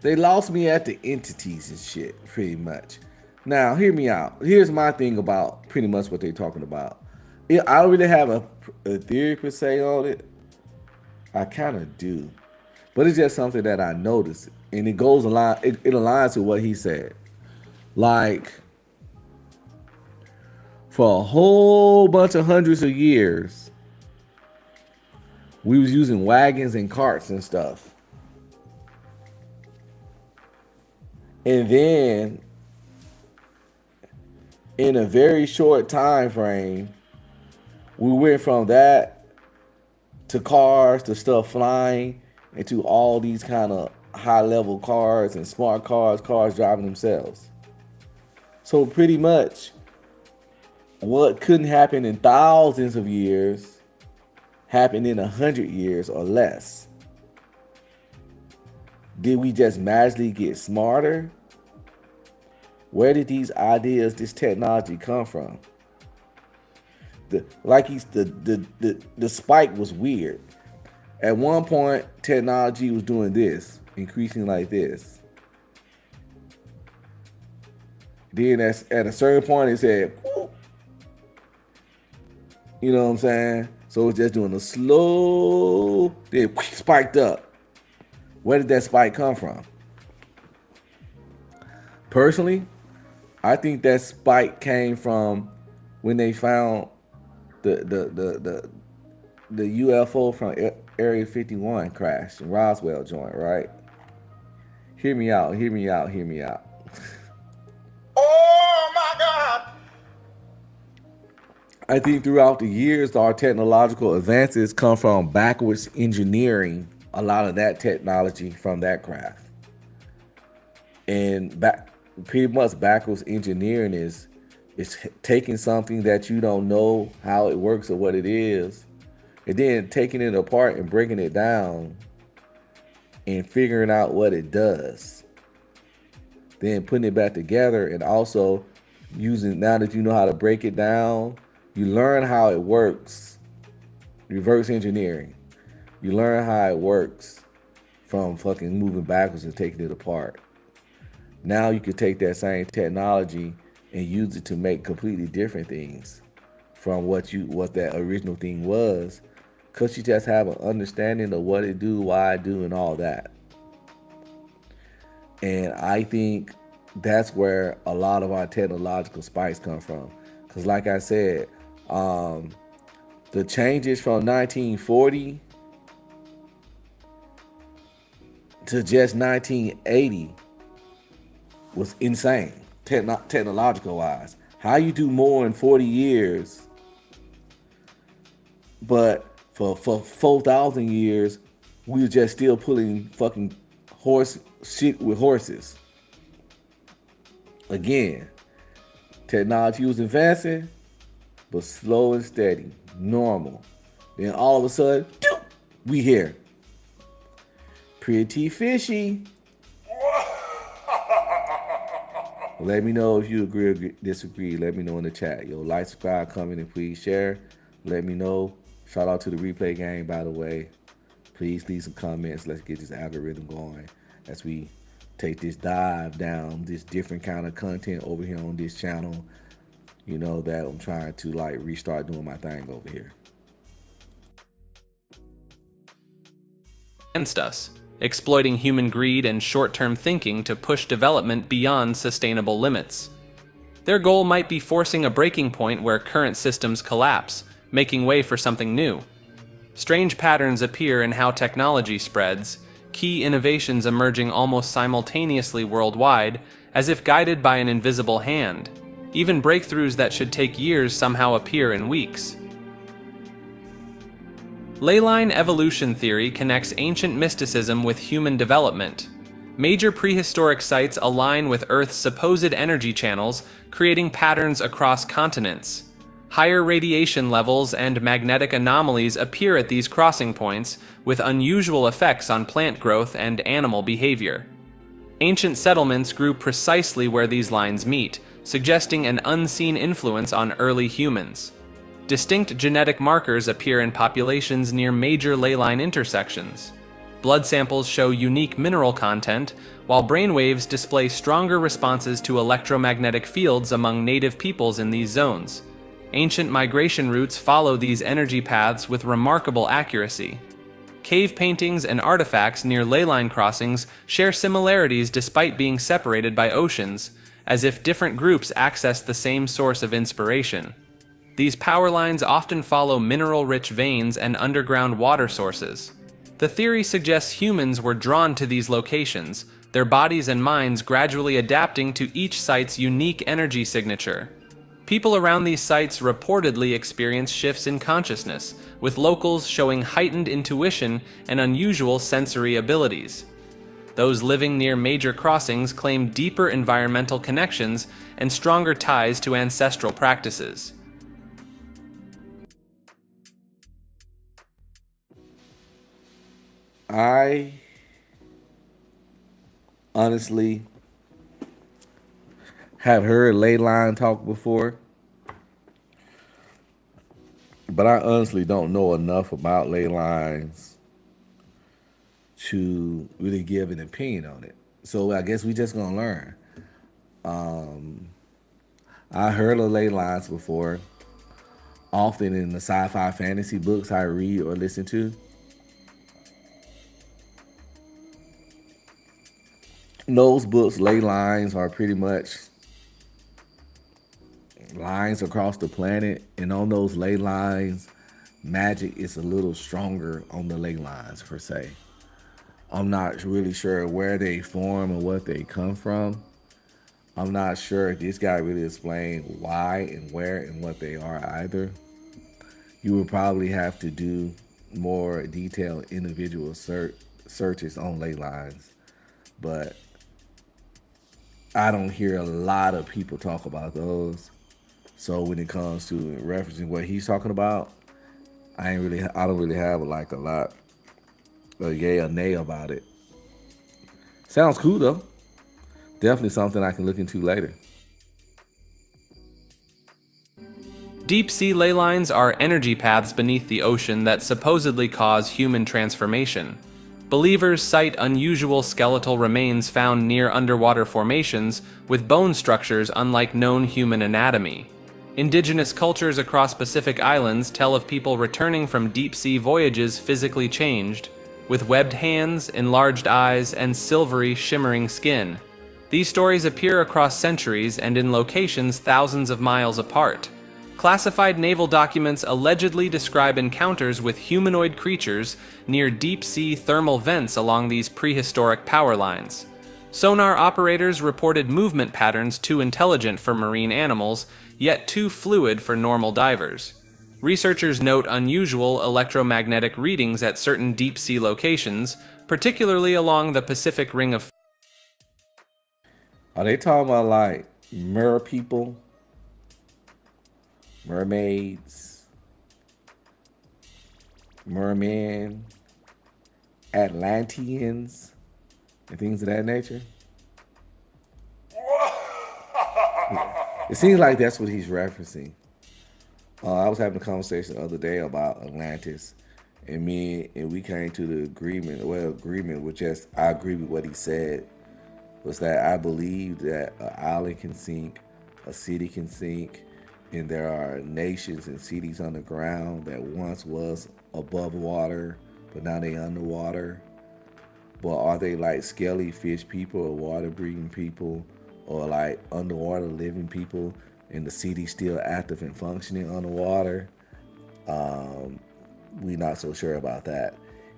They lost me at the entities and shit, pretty much. Now, hear me out. Here's my thing about pretty much what they're talking about. I don't really have a theory per se on it. I kind of do. But it's just something that I noticed. And it goes along, it aligns with what he said. Like, for a whole bunch of hundreds of years, we was using wagons and carts and stuff. And then, in a very short time frame, we went from that to cars, to stuff flying, and to all these kind of high-level cars and smart cars driving themselves. So pretty much, what couldn't happen in thousands of years happened in 100 years or less. Did we just magically get smarter? Where did these ideas, this technology come from? The spike was weird. At one point, technology was doing this, increasing like this. Then at a certain point, it said, whoop. You know what I'm saying? So it's just doing a slow, then spiked up. Where did that spike come from? Personally, I think that spike came from when they found the UFO from Area 51 crash in Roswell joint, right? Hear me out, hear me out, hear me out. Oh my God! I think throughout the years, our technological advances come from backwards engineering a lot of that technology from that craft. And pretty much backwards engineering is taking something that you don't know how it works or what it is, and then taking it apart and breaking it down and figuring out what it does. Then putting it back together, and also using, now that you know how to break it down, you learn how it works. Reverse engineering. You learn how it works from fucking moving backwards and taking it apart. Now you could take that same technology and use it to make completely different things from what that original thing was, because you just have an understanding of what it do, why it do, and all that. And I think that's where a lot of our technological spikes come from. Because like I said, the changes from 1940 to just 1980 was insane, technological wise. How you do more in 40 years, but for 4,000 years, we were just still pulling fucking horse shit with horses. Again, technology was advancing, but slow and steady, normal. Then all of a sudden, doop, we here. Pretty fishy. Let me know if you agree or disagree. Let me know in the chat. Yo, like, subscribe, comment, and please share. Let me know. Shout out to the replay gang, by the way. Please leave some comments. Let's get this algorithm going as we take this dive down this different kind of content over here on this channel. You know that I'm trying to like restart doing my thing over here. Against us, exploiting human greed and short-term thinking to push development beyond sustainable limits. Their goal might be forcing a breaking point where current systems collapse, making way for something new. Strange patterns appear in how technology spreads, key innovations emerging almost simultaneously worldwide, as if guided by an invisible hand. Even breakthroughs that should take years somehow appear in weeks. Leyline evolution theory connects ancient mysticism with human development. Major prehistoric sites align with Earth's supposed energy channels, creating patterns across continents. Higher radiation levels and magnetic anomalies appear at these crossing points, with unusual effects on plant growth and animal behavior. Ancient settlements grew precisely where these lines meet, suggesting an unseen influence on early humans. Distinct genetic markers appear in populations near major leyline intersections. Blood samples show unique mineral content, while brainwaves display stronger responses to electromagnetic fields among native peoples in these zones. Ancient migration routes follow these energy paths with remarkable accuracy. Cave paintings and artifacts near leyline crossings share similarities despite being separated by oceans, as if different groups access the same source of inspiration. These power lines often follow mineral-rich veins and underground water sources. The theory suggests humans were drawn to these locations, their bodies and minds gradually adapting to each site's unique energy signature. People around these sites reportedly experience shifts in consciousness, with locals showing heightened intuition and unusual sensory abilities. Those living near major crossings claim deeper environmental connections and stronger ties to ancestral practices. I honestly have heard leyline talk before, but I honestly don't know enough about ley lines to really give an opinion on it. So I guess we just gonna learn. I heard of ley lines before, often in the sci-fi fantasy books I read or listen to. In those books, ley lines are pretty much lines across the planet, and on those ley lines, magic is a little stronger on the ley lines per se. I'm not really sure where they form or what they come from. I'm not sure if this guy really explained why and where and what they are either. You would probably have to do more detailed individual searches on ley lines, but I don't hear a lot of people talk about those. So when it comes to referencing what he's talking about, I don't really have like a lot of yay or nay about it. Sounds cool though. Definitely something I can look into later. Deep sea ley lines are energy paths beneath the ocean that supposedly cause human transformation. Believers cite unusual skeletal remains found near underwater formations with bone structures unlike known human anatomy. Indigenous cultures across Pacific islands tell of people returning from deep-sea voyages physically changed, with webbed hands, enlarged eyes, and silvery, shimmering skin. These stories appear across centuries and in locations thousands of miles apart. Classified naval documents allegedly describe encounters with humanoid creatures near deep-sea thermal vents along these prehistoric power lines. Sonar operators reported movement patterns too intelligent for marine animals, yet too fluid for normal divers. Researchers note unusual electromagnetic readings at certain deep-sea locations, particularly along the Pacific Ring of... Are they talking about like mer people, mermaids, mermen, Atlanteans, and things of that nature? It seems like that's what he's referencing. I was having a conversation the other day about Atlantis, and we came to the agreement. Well, agreement with just I agree with what he said. Was that I believe that an island can sink, a city can sink, and there are nations and cities underground that once was above water, but now they underwater. But are they like scaly fish people or water breathing people or like underwater living people and the city still active and functioning underwater? We're not so sure about that.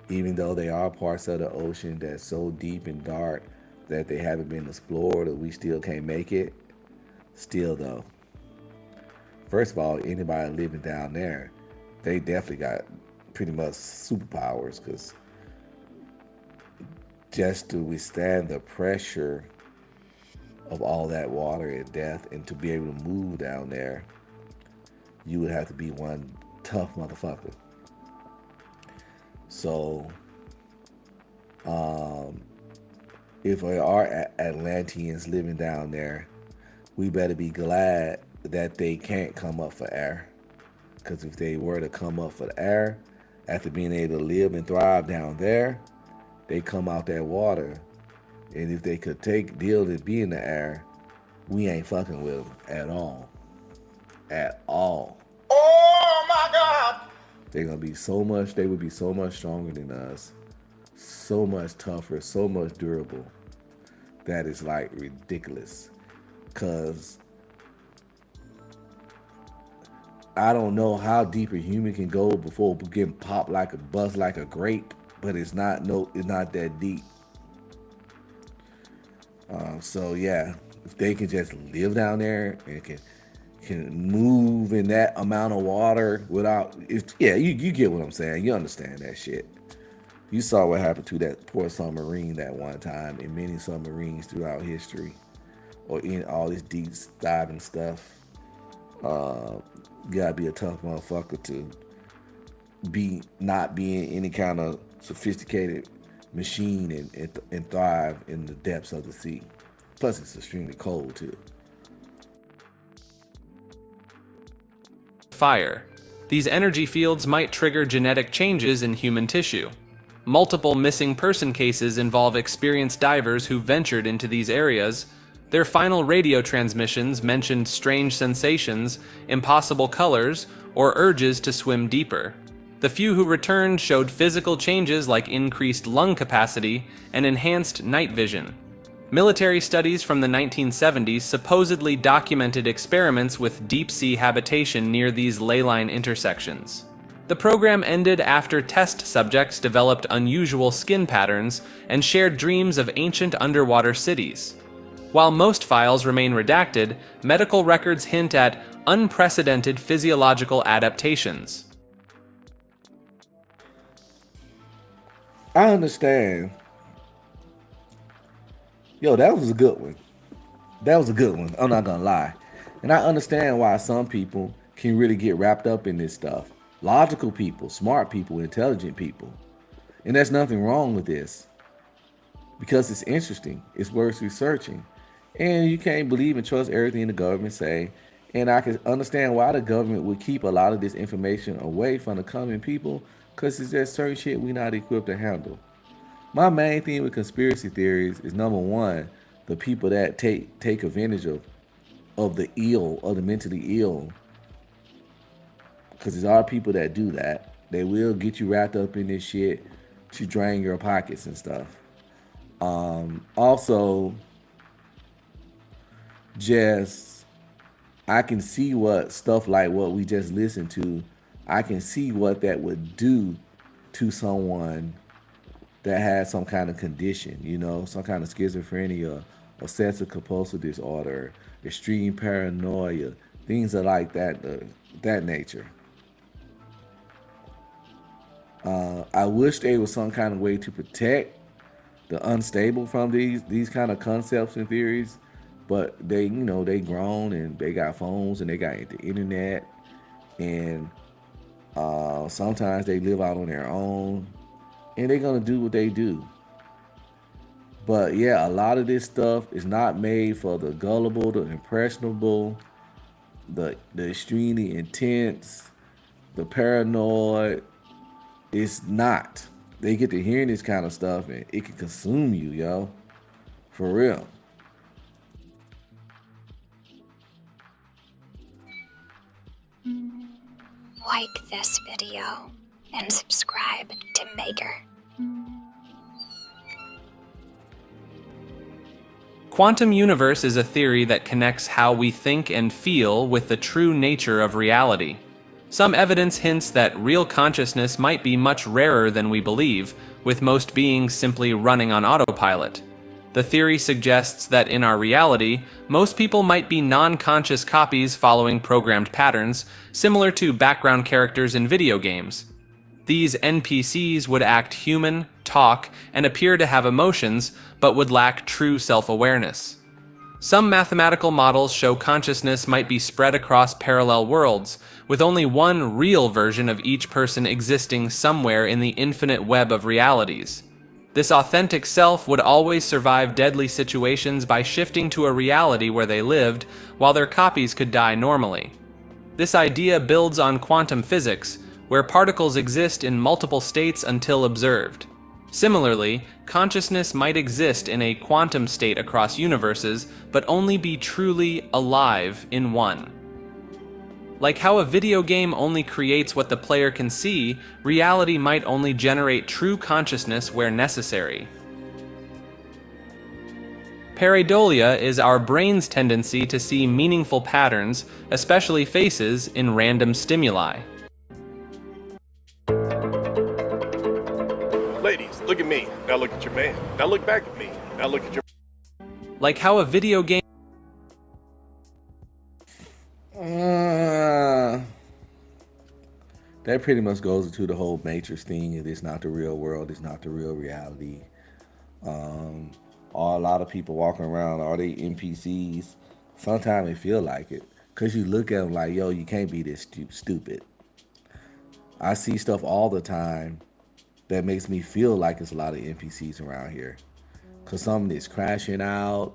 Even though they are parts of the ocean that's so deep and dark that they haven't been explored or we still can't make it. Still though, first of all, anybody living down there, they definitely got pretty much superpowers, because just to withstand the pressure of all that water and death and to be able to move down there, you would have to be one tough motherfucker. So, if there are Atlanteans living down there, we better be glad that they can't come up for air. Because if they were to come up for the air, after being able to live and thrive down there, they come out that water. And if they could deal to be in the air, we ain't fucking with them at all. At all. Oh my God! They would be so much stronger than us. So much tougher, so much durable. That is like ridiculous. Cause I don't know how deep a human can go before getting popped like a bust like a grape, but it's not that deep. So yeah, if they can just live down there and can move in that amount of water without, you get what I'm saying. You understand that shit. You saw what happened to that poor submarine that one time, and many submarines throughout history, or in all this deep diving stuff. You gotta be a tough motherfucker to not be in any kind of sophisticated machine and thrive in the depths of the sea. Plus, it's extremely cold too. Fire. These energy fields might trigger genetic changes in human tissue. Multiple missing person cases involve experienced divers who ventured into these areas. Their final radio transmissions mentioned strange sensations, impossible colors, or urges to swim deeper. The few who returned showed physical changes like increased lung capacity and enhanced night vision. Military studies from the 1970s supposedly documented experiments with deep-sea habitation near these ley line intersections. The program ended after test subjects developed unusual skin patterns and shared dreams of ancient underwater cities. While most files remain redacted, medical records hint at unprecedented physiological adaptations. I understand. Yo, that was a good one. That was a good one. I'm not gonna lie. And I understand why some people can really get wrapped up in this stuff. Logical people, smart people, intelligent people. And there's nothing wrong with this. Because it's interesting. It's worth researching. And you can't believe and trust everything the government say. And I can understand why the government would keep a lot of this information away from the common people, because it's just certain shit we not equipped to handle. My main thing with conspiracy theories is, number one, the people that take advantage of the ill, of the mentally ill. Because there are people that do that. They will get you wrapped up in this shit to drain your pockets and stuff. Also, just I can see what stuff like what we just listened to, I can see what that would do to someone that has some kind of condition, you know, some kind of schizophrenia, obsessive compulsive disorder, extreme paranoia, things are like that, that nature. I wish there was some kind of way to protect the unstable from these kind of concepts and theories, but they, you know, they grown and they got phones and they got the internet, and sometimes they live out on their own, and they're gonna do what they do. But yeah, a lot of this stuff is not made for the gullible, the impressionable, the extremely intense, the paranoid. It's not. They get to hearing this kind of stuff and it can consume you, yo. For real. Like this video and subscribe to Maker. Quantum universe is a theory that connects how we think and feel with the true nature of reality. Some evidence hints that real consciousness might be much rarer than we believe, with most beings simply running on autopilot. The theory suggests that in our reality, most people might be non-conscious copies following programmed patterns, similar to background characters in video games. These NPCs would act human, talk, and appear to have emotions, but would lack true self-awareness. Some mathematical models show consciousness might be spread across parallel worlds, with only one real version of each person existing somewhere in the infinite web of realities. This authentic self would always survive deadly situations by shifting to a reality where they lived, while their copies could die normally. This idea builds on quantum physics, where particles exist in multiple states until observed. Similarly, consciousness might exist in a quantum state across universes, but only be truly alive in one. Like how a video game only creates what the player can see, reality might only generate true consciousness where necessary. Pareidolia is our brain's tendency to see meaningful patterns, especially faces, in random stimuli. Ladies, look at me. Now look at your man. Now look back at me. Now look at your... Like how a video game that pretty much goes into the whole Matrix thing. It's not the real world. It's not the real reality. Or a lot of people walking around, are they NPCs? Sometimes they feel like it. Because you look at them like, yo, you can't be this stupid. I see stuff all the time that makes me feel like it's a lot of NPCs around here. Because something is crashing out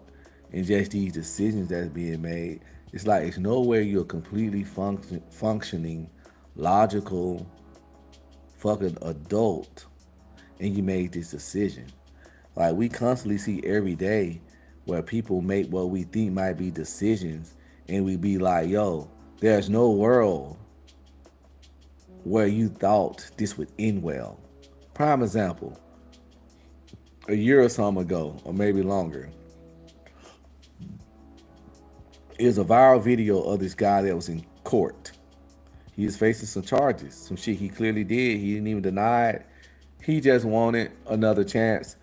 and just these decisions that's being made. It's like it's nowhere you're a completely functioning, logical fucking adult and you made this decision. Like we constantly see every day where people make what we think might be decisions and we be like, yo, there's no world where you thought this would end well. Prime example, a year or something ago, or maybe longer, is a viral video of this guy that was in court. He is facing some charges, some shit he clearly did. He didn't even deny it. He just wanted another chance,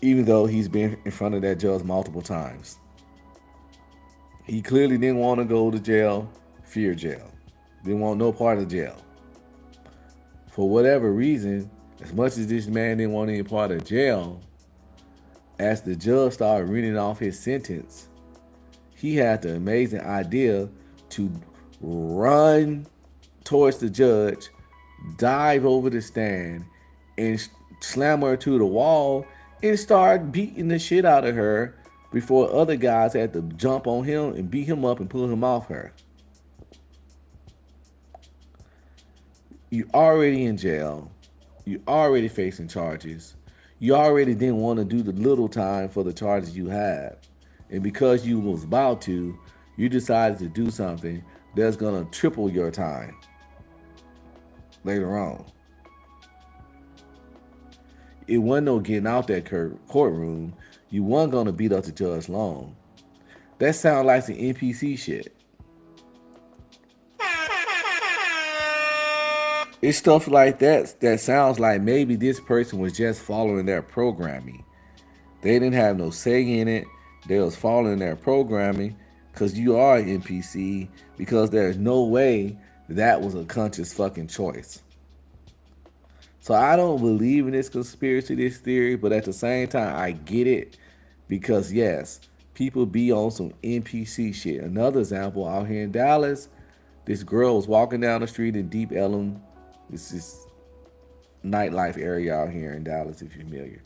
even though he's been in front of that judge multiple times. He clearly didn't want to go to jail, fear jail. Didn't want no part of jail. For whatever reason, as much as this man didn't want any part of jail, as the judge started reading off his sentence, he had the amazing idea to run towards the judge, dive over the stand, and slam her to the wall and start beating the shit out of her before other guys had to jump on him and beat him up and pull him off her. You already in jail. You already facing charges. You already didn't want to do the little time for the charges you had. And because you was about to, you decided to do something that's going to triple your time later on. It wasn't no getting out that courtroom. You weren't going to beat up the judge long. That sounds like some NPC shit. It's stuff like that that sounds like maybe this person was just following their programming. They didn't have no say in it. They was following their programming because you are an NPC, because there's no way that was a conscious fucking choice. So I don't believe in this conspiracy, this theory, but at the same time, I get it because yes, people be on some NPC shit. Another example out here in Dallas, this girl was walking down the street in Deep Ellum. It's this nightlife area out here in Dallas, if you're familiar.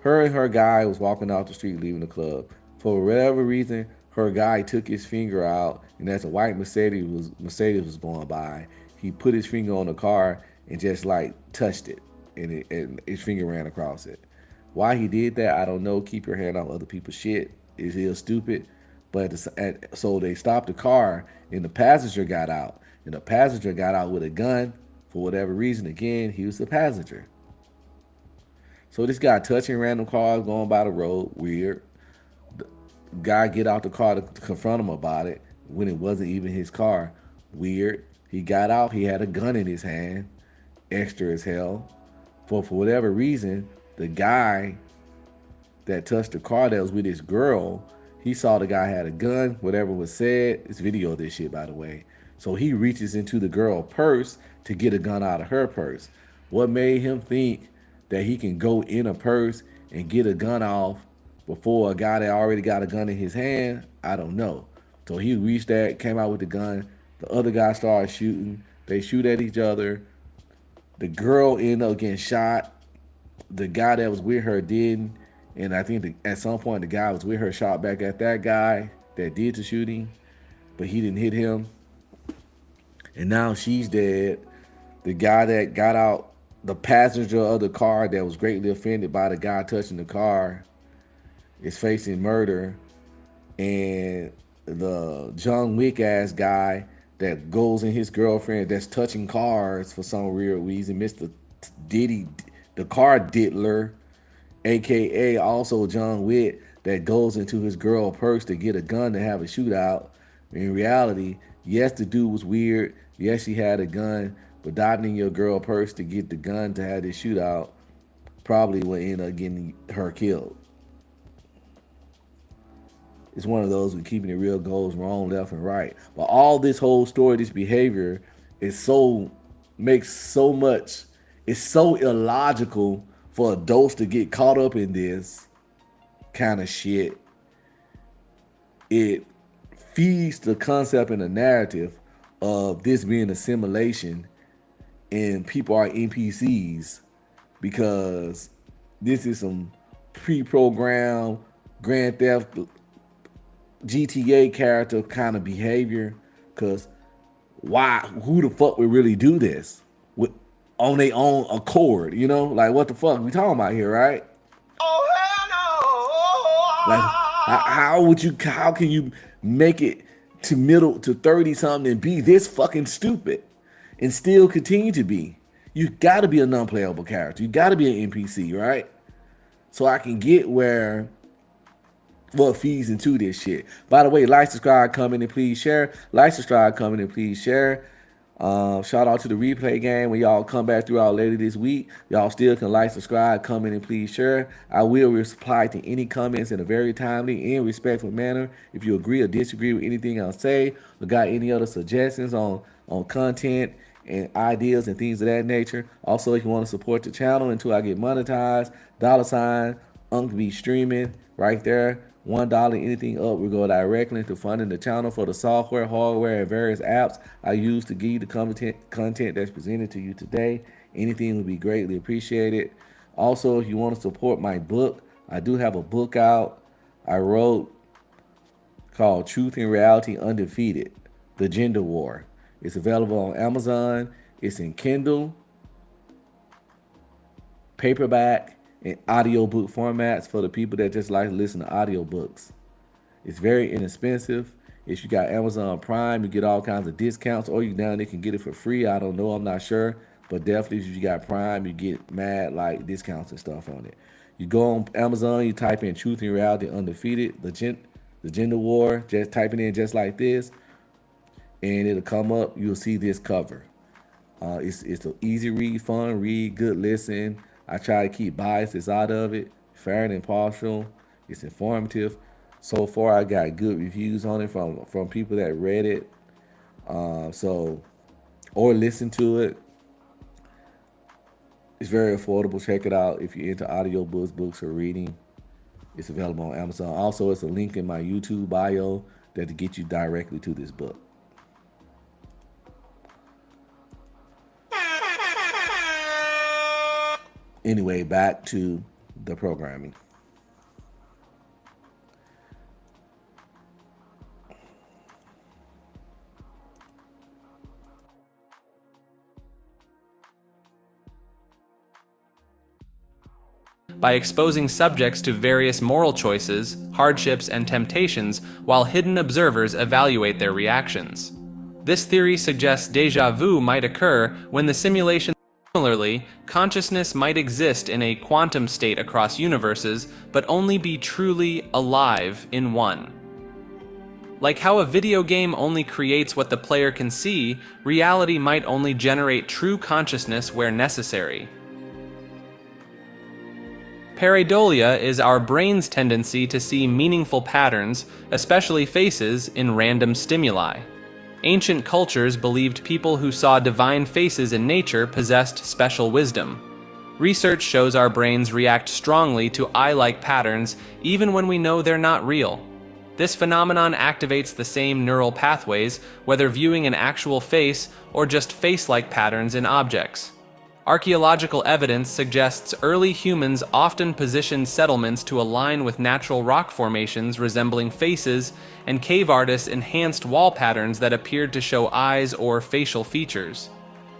Her and her guy was walking out the street leaving the club. For whatever reason, her guy took his finger out, and as a white Mercedes was going by, he put his finger on the car and just like touched it, and his finger ran across it. Why he did that, I don't know. Keep your hand off other people's shit. It's ill stupid. But so they stopped the car, and the passenger got out. And the passenger got out with a gun for whatever reason. Again, he was the passenger. So this guy touching random cars going by the road, weird. The guy get out the car to confront him about it when it wasn't even his car, weird. He got out, he had a gun in his hand, extra as hell. For whatever reason, the guy that touched the car that was with his girl, he saw the guy had a gun, whatever was said. It's video of this shit, by the way. So he reaches into the girl's purse to get a gun out of her purse. What made him think that he can go in a purse and get a gun off before a guy that already got a gun in his hand? I don't know. So he reached that, came out with the gun. The other guy started shooting. They shoot at each other. The girl ended up getting shot. The guy that was with her didn't. And I think at some point the guy was with her shot back at that guy that did the shooting, but he didn't hit him. And now she's dead. The guy that got out, the passenger of the car that was greatly offended by the guy touching the car, is facing murder. And the John Wick ass guy that goes in his girlfriend that's touching cars for some weird reason, Mr. Diddy, the car diddler, aka also John Wick, that goes into his girl purse to get a gun to have a shootout. In reality, yes, the dude was weird. Yes, she had a gun, but diving in your girl purse to get the gun to have this shootout probably will end up getting her killed. It's one of those with keeping it real goes wrong, left and right. But all this whole story, this behavior is makes so much, it's so illogical for adults to get caught up in this kind of shit. It feeds the concept and the narrative of this being a simulation and people are NPCs, because this is some pre-programmed Grand Theft GTA character kind of behavior. Because who the fuck would really do this on their own accord? You know, like, what the fuck we talking about here, right? Oh, hell no! Like, how can you make it to 30 something and be this fucking stupid and still continue to be? You got to be a non-playable character. You got to be an NPC, right? So I can get where what feeds into this shit. By the way, like, subscribe, comment, and please share. Like, subscribe, comment, and please share. Shout out to the replay game. When y'all come back throughout later this week, y'all still can like, subscribe, comment, and please share. I will reply to any comments in a very timely and respectful manner. If you agree or disagree with anything I say, or got any other suggestions on content and ideas and things of that nature. Also, if you want to support the channel until I get monetized, $ Unc be streaming right there. $1, anything up will go directly into funding the channel for the software, hardware, and various apps I use to give you the content that's presented to you today. Anything would be greatly appreciated. Also, if you want to support my book, I do have a book out I wrote called Truth and Reality Undefeated, The Gender War. It's available on Amazon. It's in Kindle, paperback, and audiobook formats for the people that just like to listen to audiobooks. It's very inexpensive. If you got Amazon Prime, you get all kinds of discounts, or you down there can get it for free. I don't know, I'm not sure. But definitely if you got Prime, you get mad like discounts and stuff on it. You go on Amazon, you type in Truth and Reality Undefeated, the Gender War, just type it in just like this, and it'll come up. You'll see this cover. It's an easy read, fun read, good listen. I try to keep biases out of it, fair and impartial. It's informative. So far, I got good reviews on it from people that read it, or listened to it. It's very affordable. Check it out if you're into audiobooks, books, or reading. It's available on Amazon. Also, it's a link in my YouTube bio that to get you directly to this book. Anyway, back to the programming. By exposing subjects to various moral choices, hardships, and temptations while hidden observers evaluate their reactions. This theory suggests déjà vu might occur when the simulation. Similarly, consciousness might exist in a quantum state across universes, but only be truly alive in one. Like how a video game only creates what the player can see, reality might only generate true consciousness where necessary. Pareidolia is our brain's tendency to see meaningful patterns, especially faces, in random stimuli. Ancient cultures believed people who saw divine faces in nature possessed special wisdom. Research shows our brains react strongly to eye-like patterns even when we know they're not real. This phenomenon activates the same neural pathways whether viewing an actual face or just face-like patterns in objects. Archaeological evidence suggests early humans often positioned settlements to align with natural rock formations resembling faces, and cave artists enhanced wall patterns that appeared to show eyes or facial features.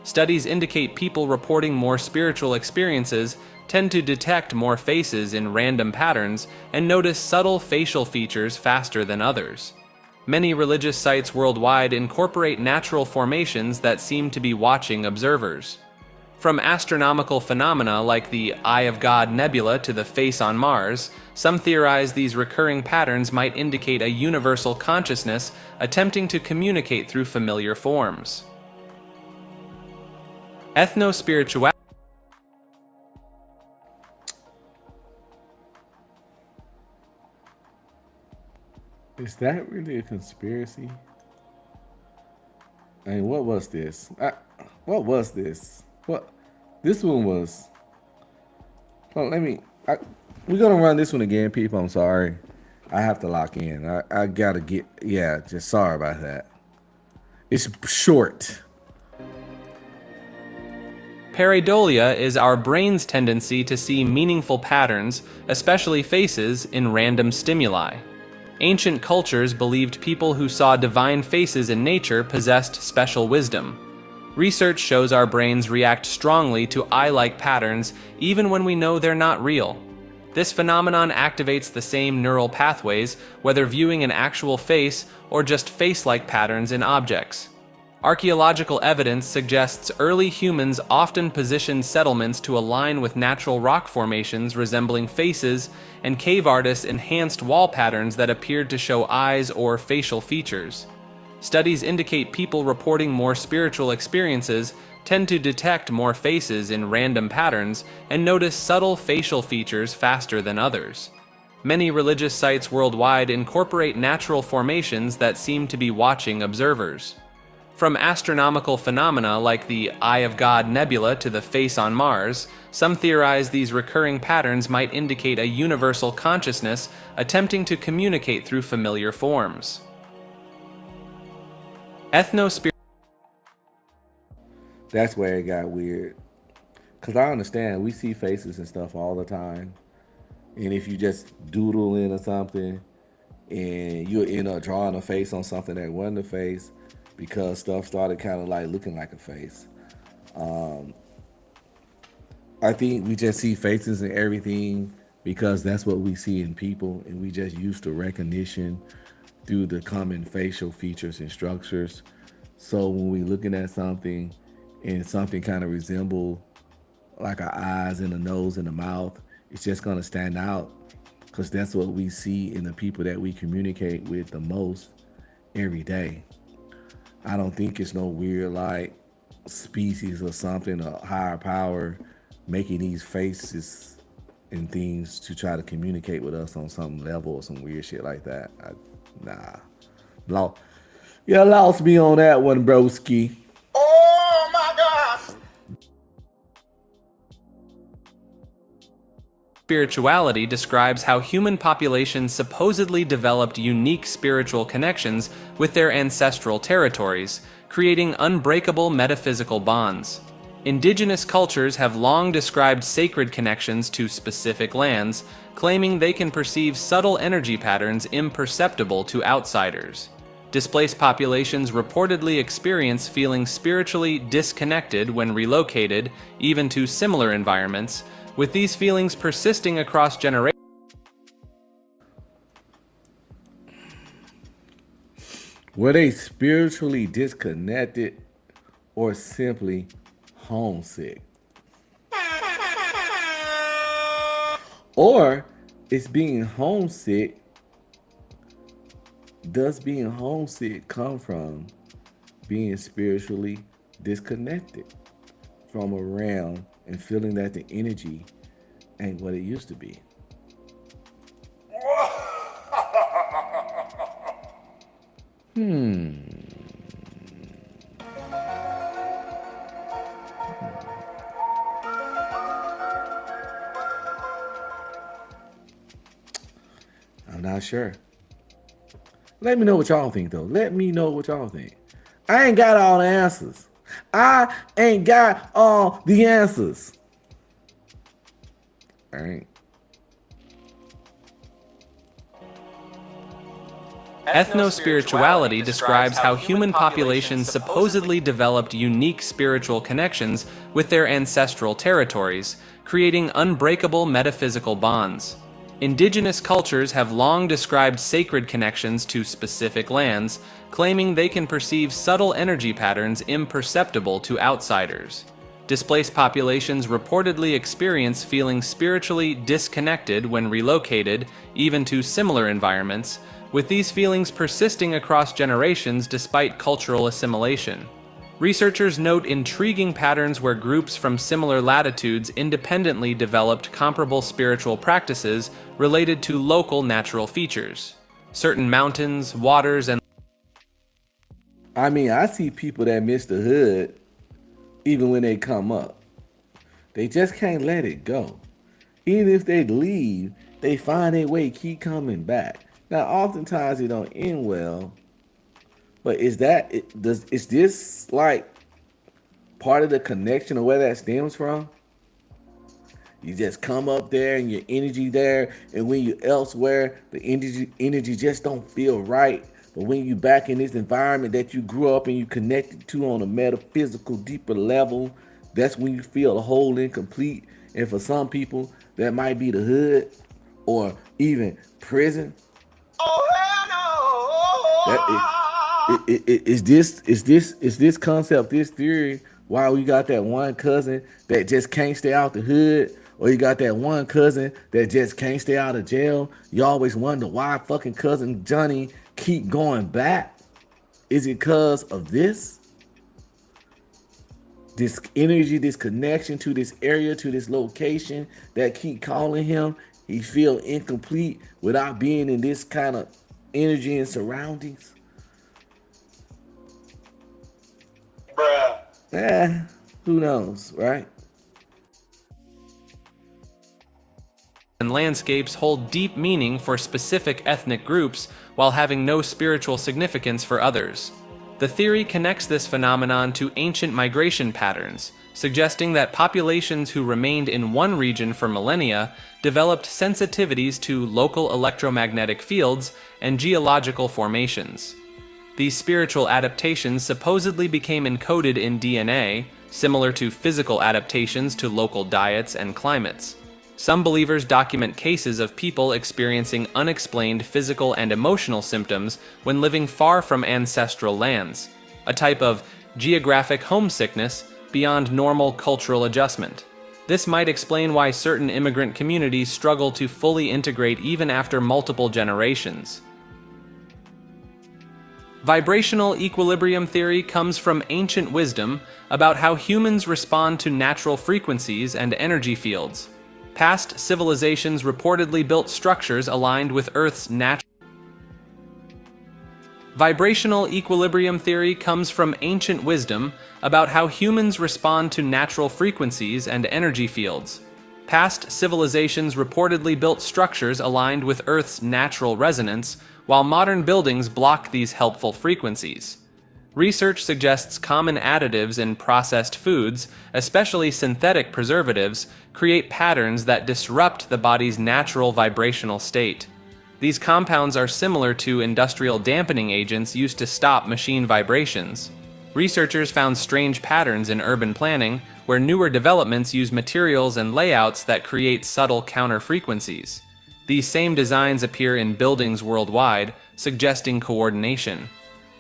Studies indicate people reporting more spiritual experiences tend to detect more faces in random patterns and notice subtle facial features faster than others. Many religious sites worldwide incorporate natural formations that seem to be watching observers. From astronomical phenomena like the Eye of God nebula to the face on Mars, some theorize these recurring patterns might indicate a universal consciousness attempting to communicate through familiar forms. Ethno-spirituality. Is that really a conspiracy? And what was this? What was this? What? This one was. Well, we're gonna run this one again, people. I'm sorry. I have to lock in. I gotta get. Yeah, just sorry about that. It's short. Pareidolia is our brain's tendency to see meaningful patterns, especially faces, in random stimuli. Ancient cultures believed people who saw divine faces in nature possessed special wisdom. Research shows our brains react strongly to eye-like patterns even when we know they're not real. This phenomenon activates the same neural pathways whether viewing an actual face or just face-like patterns in objects. Archaeological evidence suggests early humans often positioned settlements to align with natural rock formations resembling faces, and cave artists enhanced wall patterns that appeared to show eyes or facial features. Studies indicate people reporting more spiritual experiences tend to detect more faces in random patterns and notice subtle facial features faster than others. Many religious sites worldwide incorporate natural formations that seem to be watching observers. From astronomical phenomena like the Eye of God nebula to the face on Mars, some theorize these recurring patterns might indicate a universal consciousness attempting to communicate through familiar forms. That's where it got weird. Because I understand, we see faces and stuff all the time. And if you just doodle in or something, and you'll end up drawing a face on something that wasn't a face, because stuff started kind of like looking like a face. I think we just see faces and everything because that's what we see in people, and we just used to recognition through the common facial features and structures. So when we looking at something and something kind of resemble like our eyes and the nose and the mouth, it's just gonna stand out because that's what we see in the people that we communicate with the most every day. I don't think it's no weird like species or something, a higher power making these faces and things to try to communicate with us on some level or some weird shit like that. Nah. You lost me on that one, broski. Oh my God! Spirituality describes how human populations supposedly developed unique spiritual connections with their ancestral territories, creating unbreakable metaphysical bonds. Indigenous cultures have long described sacred connections to specific lands, claiming they can perceive subtle energy patterns imperceptible to outsiders. Displaced populations reportedly experience feeling spiritually disconnected when relocated, even to similar environments, with these feelings persisting across generations. Were they spiritually disconnected or simply homesick? Or is being homesick, does being homesick come from being spiritually disconnected from around and feeling that the energy ain't what it used to be? I'm not sure. Let me know what y'all think, though. Let me know what y'all think. I ain't got all the answers. I ain't got all the answers. All right. Ethno-spirituality describes how human populations supposedly developed unique spiritual connections with their ancestral territories, creating unbreakable metaphysical bonds. Indigenous cultures have long described sacred connections to specific lands, claiming they can perceive subtle energy patterns imperceptible to outsiders. Displaced populations reportedly experience feeling spiritually disconnected when relocated, even to similar environments, with these feelings persisting across generations despite cultural assimilation. Researchers note intriguing patterns where groups from similar latitudes independently developed comparable spiritual practices related to local natural features. Certain mountains, waters, and I mean, I see people that miss the hood even when they come up. They just can't let it go. Even if they leave, they find a way, keep coming back. Now, oftentimes it don't end well, but is this like part of the connection of where that stems from? You just come up there and your energy there, and when you're elsewhere, the energy just don't feel right. But when you back in this environment that you grew up and you connected to on a metaphysical, deeper level, that's when you feel whole and complete. And for some people, that might be the hood or even prison. Oh hell no! Is this concept, this theory, why we got that one cousin that just can't stay out the hood, or you got that one cousin that just can't stay out of jail? You always wonder why fucking cousin Johnny keep going back. Is it because of this energy, this connection to this area, to this location that keep calling him? He feel incomplete without being in this kind of energy and surroundings. Bruh. Who knows, right? And landscapes hold deep meaning for specific ethnic groups while having no spiritual significance for others. The theory connects this phenomenon to ancient migration patterns, suggesting that populations who remained in one region for millennia developed sensitivities to local electromagnetic fields and geological formations. These spiritual adaptations supposedly became encoded in DNA, similar to physical adaptations to local diets and climates. Some believers document cases of people experiencing unexplained physical and emotional symptoms when living far from ancestral lands, a type of geographic homesickness beyond normal cultural adjustment. This might explain why certain immigrant communities struggle to fully integrate even after multiple generations. Vibrational equilibrium theory comes from ancient wisdom about how humans respond to natural frequencies and energy fields. Past civilizations reportedly built structures aligned with Earth's natural. Vibrational equilibrium theory comes from ancient wisdom about how humans respond to natural frequencies and energy fields. Past civilizations reportedly built structures aligned with Earth's natural resonance, while modern buildings block these helpful frequencies. Research suggests common additives in processed foods, especially synthetic preservatives, create patterns that disrupt the body's natural vibrational state. These compounds are similar to industrial dampening agents used to stop machine vibrations. Researchers found strange patterns in urban planning, where newer developments use materials and layouts that create subtle counter-frequencies. These same designs appear in buildings worldwide, suggesting coordination.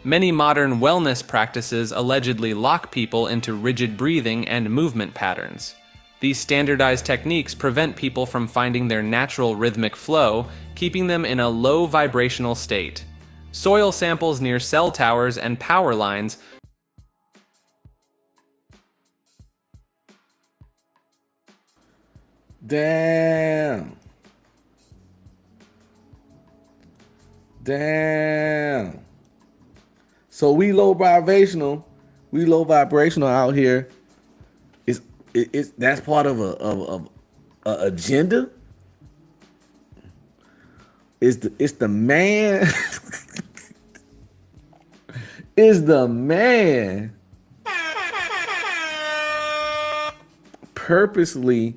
Many modern wellness practices allegedly lock people into rigid breathing and movement patterns. These standardized techniques prevent people from finding their natural rhythmic flow, keeping them in a low vibrational state. Soil samples near cell towers and power lines Damn. So we low vibrational out here. It's that's part of a agenda. It's the man. Is the man purposely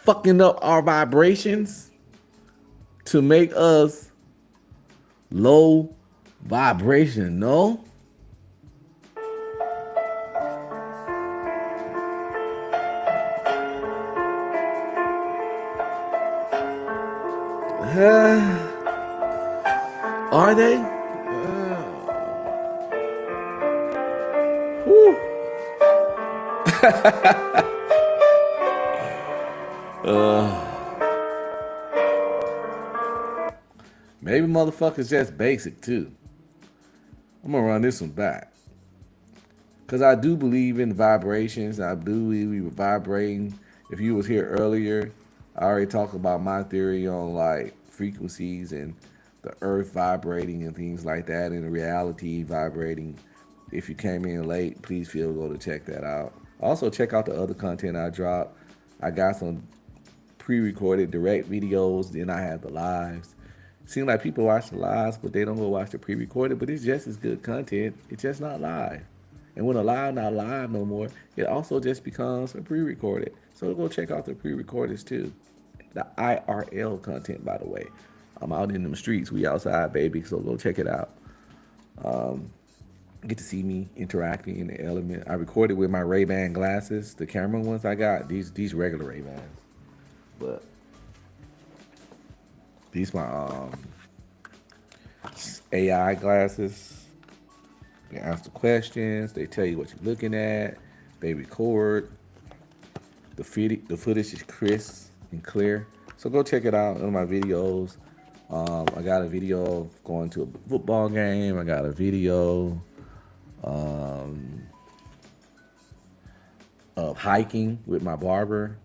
fucking up our vibrations to make us low vibration? No. Are they? Whew. Maybe motherfuckers just basic too. I'm gonna run this one back. Cause I do believe in vibrations. I do believe we were vibrating. If you was here earlier, I already talked about my theory on like frequencies and the earth vibrating and things like that, and the reality vibrating. If you came in late, please feel free to check that out. Also check out the other content I drop. I got some pre-recorded direct videos, then I have the lives. Seems like people watch the lives, but they don't go watch the pre-recorded, but it's just as good content. It's just not live. And when a live not live no more, it also just becomes a pre-recorded. So go check out the pre-recordeds too. The IRL content, by the way. I'm out in them streets. We outside, baby. So go check it out. Get to see me interacting in the element. I recorded with my Ray-Ban glasses, the camera ones I got. These regular Ray-Bans, but these my AI glasses. They answer questions. They tell you what you're looking at. They record. The footage is crisp and clear. So go check it out in my videos. I got a video of going to a football game. I got a video of hiking with my barber.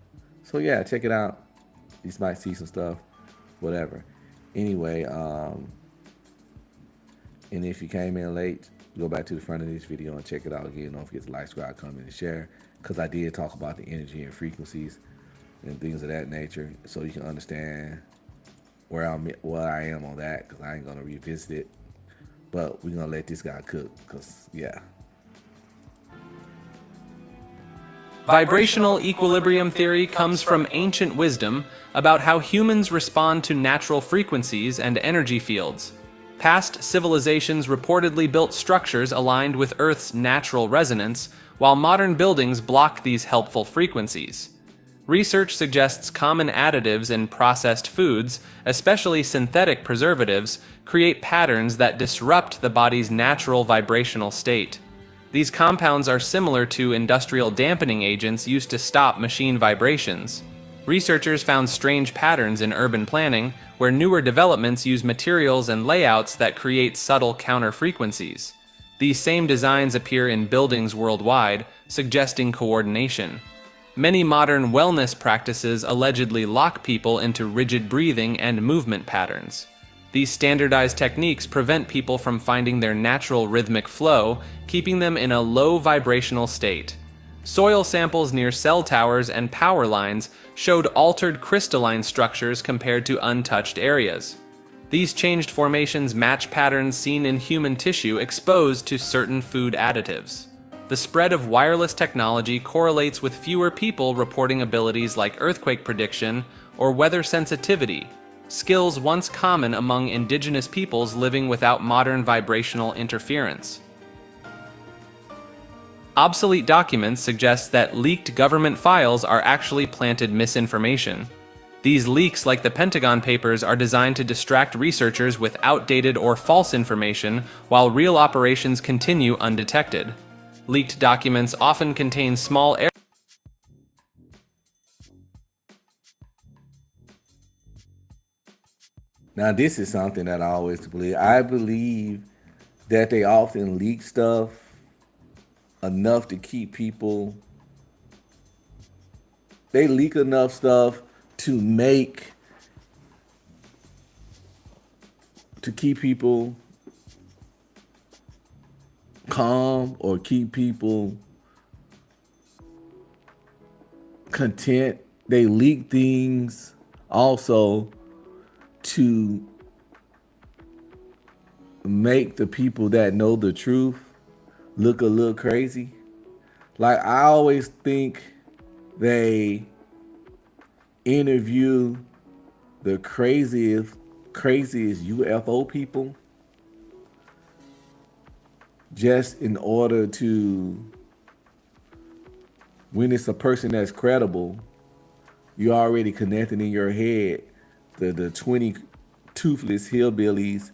So yeah, check it out. You might see some stuff, whatever. Anyway, and if you came in late, go back to the front of this video and check it out again. Don't forget to like, subscribe, comment, and share. Because I did talk about the energy and frequencies and things of that nature, so you can understand where I am on that. Because I ain't gonna revisit it, but we're gonna let this guy cook. Because yeah. Vibrational equilibrium theory comes from ancient wisdom about how humans respond to natural frequencies and energy fields. Past civilizations reportedly built structures aligned with Earth's natural resonance, while modern buildings block these helpful frequencies. Research suggests common additives in processed foods, especially synthetic preservatives, create patterns that disrupt the body's natural vibrational state. These compounds are similar to industrial dampening agents used to stop machine vibrations. Researchers found strange patterns in urban planning, where newer developments use materials and layouts that create subtle counter-frequencies. These same designs appear in buildings worldwide, suggesting coordination. Many modern wellness practices allegedly lock people into rigid breathing and movement patterns. These standardized techniques prevent people from finding their natural rhythmic flow, keeping them in a low vibrational state. Soil samples near cell towers and power lines showed altered crystalline structures compared to untouched areas. These changed formations match patterns seen in human tissue exposed to certain food additives. The spread of wireless technology correlates with fewer people reporting abilities like earthquake prediction or weather sensitivity, skills once common among indigenous peoples living without modern vibrational interference. Obsolete documents suggest that leaked government files are actually planted misinformation. These leaks, like the Pentagon Papers, are designed to distract researchers with outdated or false information while real operations continue undetected. Leaked documents often contain small errors. Now this is something that I always believe. I believe that they often leak stuff enough to keep people. They leak enough stuff to keep people calm or keep people content. They leak things also to make the people that know the truth look a little crazy. Like, I always think they interview the craziest UFO people just in order to, when it's a person that's credible, you already connected in your head the 20 toothless hillbillies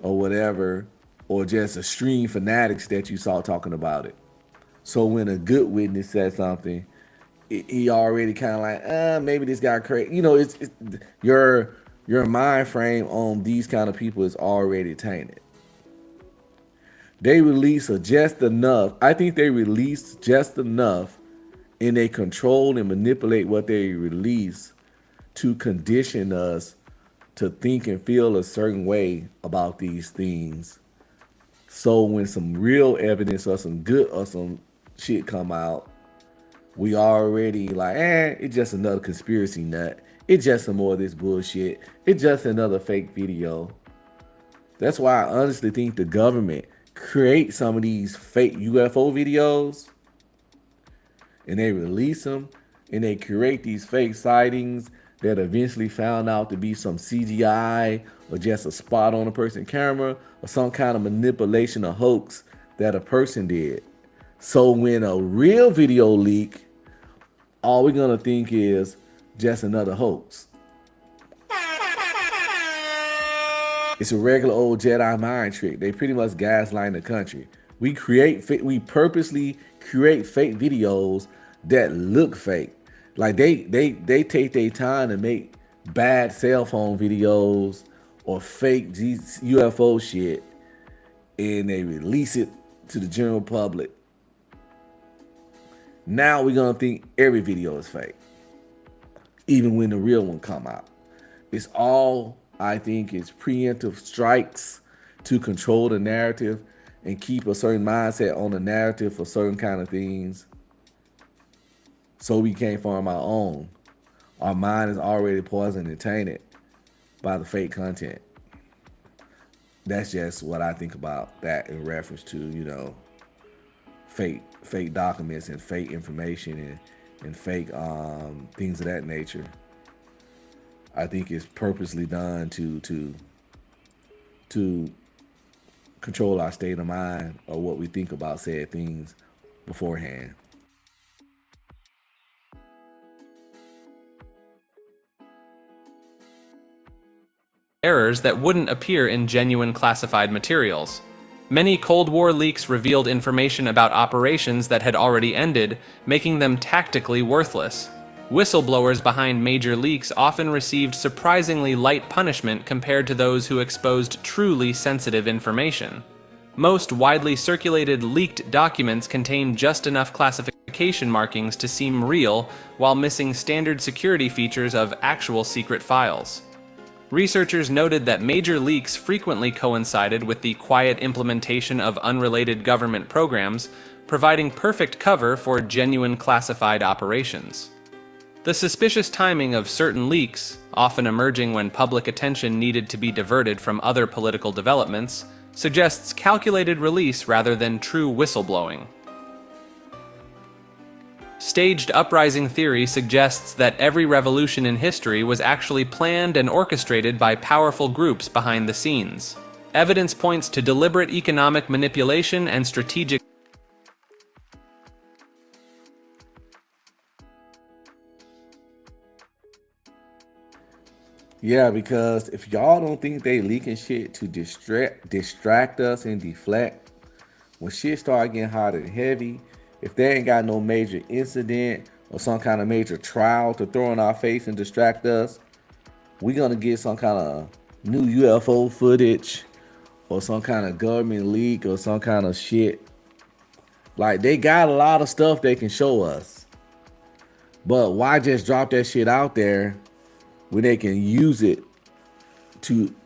or whatever, or just extreme fanatics that you saw talking about it. So when a good witness says something, he already kind of like, maybe this guy crazy. You know, it's your mind frame on these kind of people is already tainted. They release just enough. I think they release just enough, and they control and manipulate what they release to condition us to think and feel a certain way about these things. So when some real evidence or some good or some shit come out, we already like, it's just another conspiracy nut. It's just some more of this bullshit. It's just another fake video. That's why I honestly think the government create some of these fake UFO videos and they release them and they create these fake sightings that eventually found out to be some CGI or just a spot on a person's camera or some kind of manipulation or hoax that a person did. So when a real video leak, all we're gonna think is just another hoax. It's a regular old Jedi mind trick. They pretty much gaslighting the country. We purposely create fake videos that look fake. Like they take their time to make bad cell phone videos or fake UFO shit, and they release it to the general public. Now we're gonna think every video is fake, even when the real one come out. It's all, I think, is preemptive strikes to control the narrative and keep a certain mindset on the narrative for certain kind of things, so we can't form our own. Our mind is already poisoned and tainted by the fake content. That's just what I think about that in reference to, fake documents and fake information and fake things of that nature. I think it's purposely done to control our state of mind or what we think about said things beforehand. Errors that wouldn't appear in genuine classified materials. Many Cold War leaks revealed information about operations that had already ended, making them tactically worthless. Whistleblowers behind major leaks often received surprisingly light punishment compared to those who exposed truly sensitive information. Most widely circulated leaked documents contain just enough classification markings to seem real, while missing standard security features of actual secret files. Researchers noted that major leaks frequently coincided with the quiet implementation of unrelated government programs, providing perfect cover for genuine classified operations. The suspicious timing of certain leaks, often emerging when public attention needed to be diverted from other political developments, suggests calculated release rather than true whistleblowing. Staged uprising theory suggests that every revolution in history was actually planned and orchestrated by powerful groups behind the scenes. Evidence points to deliberate economic manipulation and strategic. Yeah, because if y'all don't think they leaking shit to distract us and deflect, when shit start getting hot and heavy, if they ain't got no major incident or some kind of major trial to throw in our face and distract us, we gonna get some kind of new UFO footage or some kind of government leak or some kind of shit. Like, they got a lot of stuff they can show us, but why just drop that shit out there when they can use it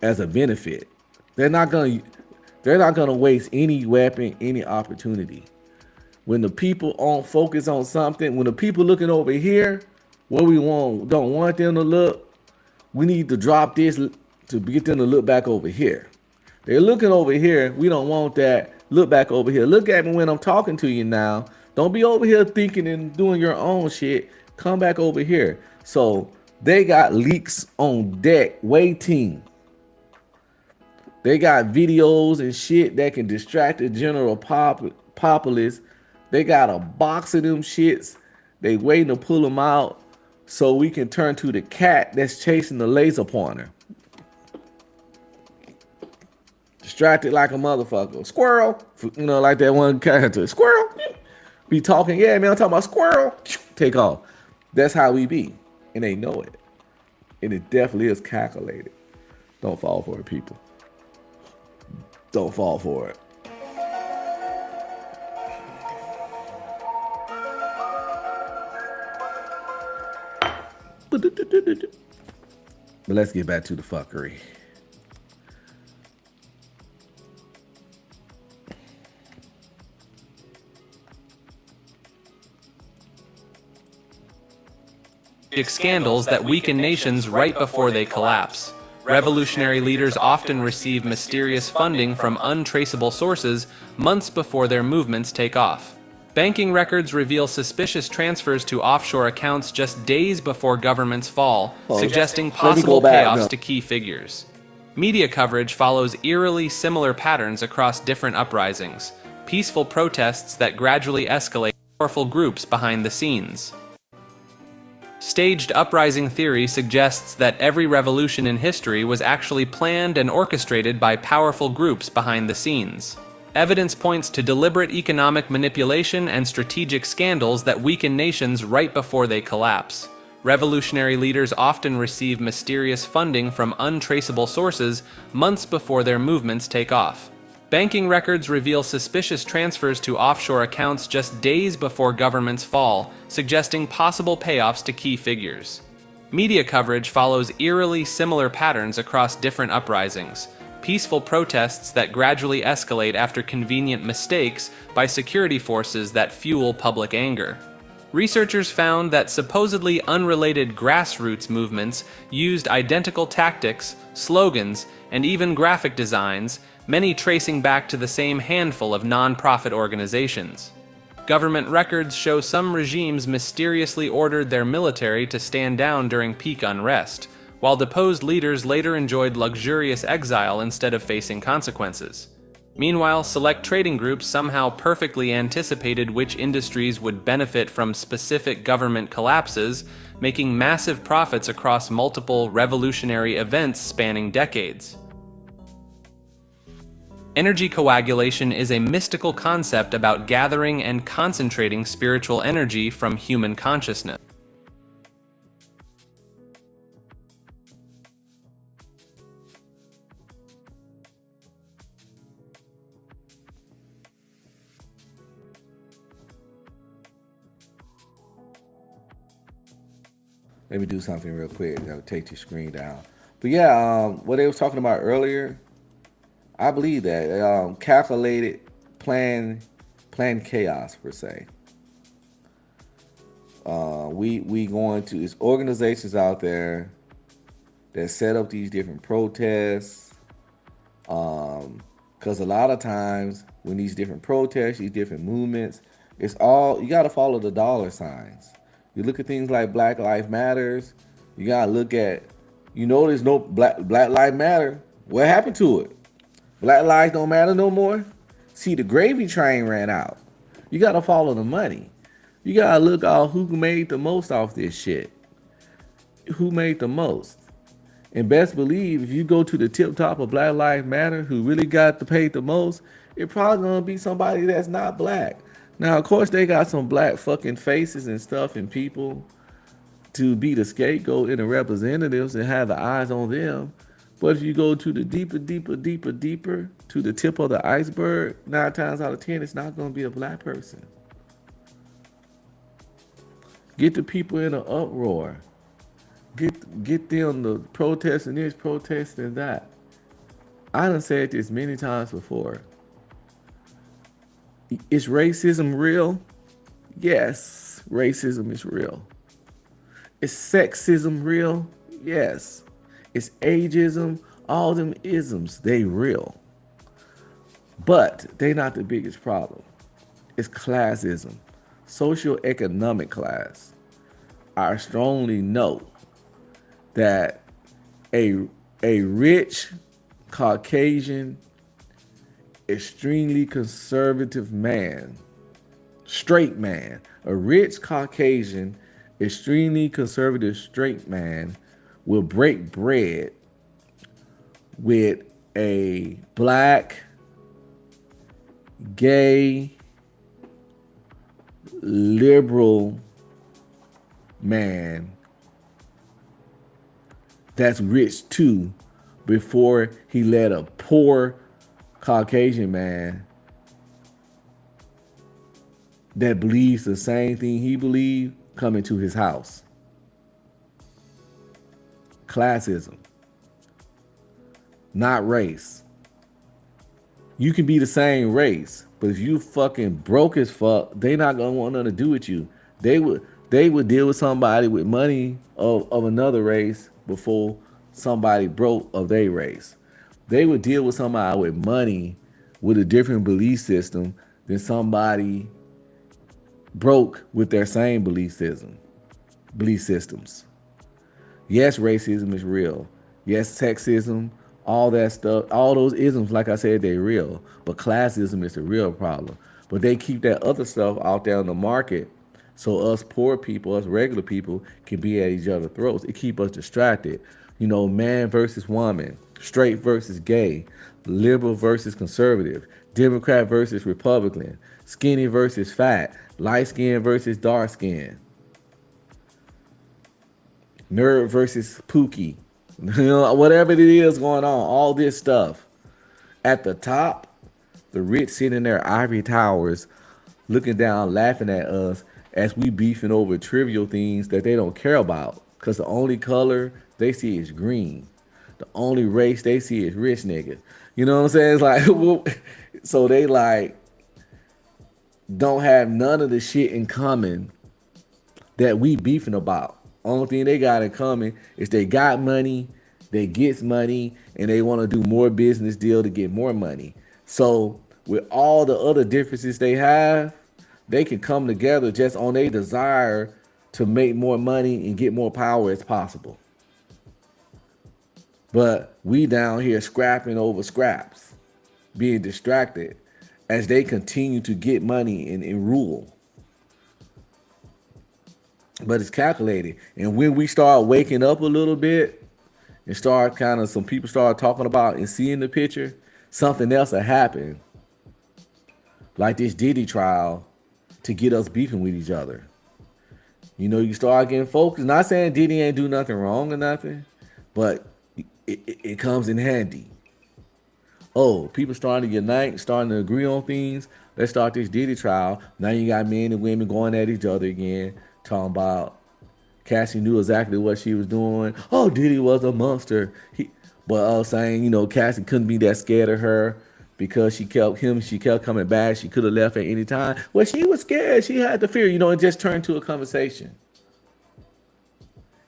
as a benefit? They're not gonna waste any weapon, any opportunity. When the people focus on something, when the people looking over here, where we don't want them to look, we need to drop this to get them to look back over here. They're looking over here. We don't want that. Look back over here. Look at me when I'm talking to you now. Don't be over here thinking and doing your own shit. Come back over here. So they got leaks on deck waiting. They got videos and shit that can distract the general populace. They got a box of them shits. They waiting to pull them out so we can turn to the cat that's chasing the laser pointer. Distracted like a motherfucker. Squirrel. Like that one character. Squirrel. Be talking. Yeah, man, I'm talking about squirrel. Take off. That's how we be. And they know it. And it definitely is calculated. Don't fall for it, people. Don't fall for it. But let's get back to the fuckery. Scandals that weaken nations right before they collapse. Revolutionary leaders often receive mysterious funding from untraceable sources months before their movements take off. Banking records reveal suspicious transfers to offshore accounts just days before governments fall, suggesting possible payoffs to key figures. Media coverage follows eerily similar patterns across different uprisings, peaceful protests that gradually escalate powerful groups behind the scenes. Staged uprising theory suggests that every revolution in history was actually planned and orchestrated by powerful groups behind the scenes. Evidence points to deliberate economic manipulation and strategic scandals that weaken nations right before they collapse. Revolutionary leaders often receive mysterious funding from untraceable sources months before their movements take off. Banking records reveal suspicious transfers to offshore accounts just days before governments fall, suggesting possible payoffs to key figures. Media coverage follows eerily similar patterns across different uprisings. Peaceful protests that gradually escalate after convenient mistakes by security forces that fuel public anger. Researchers found that supposedly unrelated grassroots movements used identical tactics, slogans, and even graphic designs, many tracing back to the same handful of non-profit organizations. Government records show some regimes mysteriously ordered their military to stand down during peak unrest, while deposed leaders later enjoyed luxurious exile instead of facing consequences. Meanwhile, select trading groups somehow perfectly anticipated which industries would benefit from specific government collapses, making massive profits across multiple revolutionary events spanning decades. Energy coagulation is a mystical concept about gathering and concentrating spiritual energy from human consciousness. Let me do something real quick. I'll take your screen down. But yeah, what they was talking about earlier, I believe that calculated, planned chaos per se. We going to, it's organizations out there that set up these different protests. Because a lot of times when these different protests, these different movements, it's all, you got to follow the dollar signs. You look at things like Black Lives Matters. You got to look at, there's no Black Lives Matter. What happened to it? Black lives don't matter no more? See, the gravy train ran out. You got to follow the money. You got to look at who made the most off this shit. Who made the most? And best believe, if you go to the tip top of Black Lives Matter, who really got to pay the most, it probably going to be somebody that's not black. Now, of course, they got some black fucking faces and stuff and people to be the scapegoat and the representatives and have the eyes on them. But if you go to the deeper, to the tip of the iceberg, 9 times out of 10, it's not going to be a black person. Get the people in an uproar. Get them to protesting this, protesting that. I done said this many times before. Is racism real? Yes, racism is real. Is sexism real? Yes. Is ageism? All them isms, they real. But they not the biggest problem. It's classism, socioeconomic class. I strongly know that a rich Caucasian, extremely conservative man, straight man, a rich Caucasian, extremely conservative straight man will break bread with a black, gay, liberal man that's rich too before he let a poor Caucasian man that believes the same thing he believes come into his house. Classism, not race. You can be the same race, but if you fucking broke as fuck, they not gonna want nothing to do with you. They would deal with somebody with money of another race before somebody broke of their race. They would deal with somebody with money with a different belief system than somebody broke with their same belief systems. Yes, racism is real. Yes, sexism, all that stuff, all those isms, like I said, they're real. But classism is the real problem. But they keep that other stuff out there on the market so us poor people, us regular people, can be at each other's throats. It keep us distracted. You know, man versus woman, straight versus gay, liberal versus conservative, Democrat versus Republican, skinny versus fat, light skin versus dark skin, nerd versus pookie. You know, whatever it is going on, all this stuff. At the top, the rich sitting in their ivory towers looking down, laughing at us as we beefing over trivial things that they don't care about. Because the only color they see is green. The only race they see is rich niggas. You know what I'm saying? It's like, so they like don't have none of the shit in common that we beefing about. Only thing they got in common is they got money, they gets money, and they want to do more business deal to get more money. So with all the other differences they have, they can come together just on their desire to make more money and get more power as possible. But we down here scrapping over scraps, being distracted as they continue to get money and rule. But it's calculated. And when we start waking up a little bit and start kind of some people start talking about and seeing the picture, something else will happen. Like this Diddy trial to get us beefing with each other. You know, you start getting focused. Not saying Diddy ain't do nothing wrong or nothing, but it comes in handy. Oh, people starting to unite, starting to agree on things. Let's start this Diddy trial. Now you got men and women going at each other again, talking about Cassie knew exactly what she was doing. Oh, Diddy was a monster. But saying, you know, Cassie couldn't be that scared of her because she kept coming back. She could have left at any time. Well, she was scared. She had the fear. You know, it just turned to a conversation.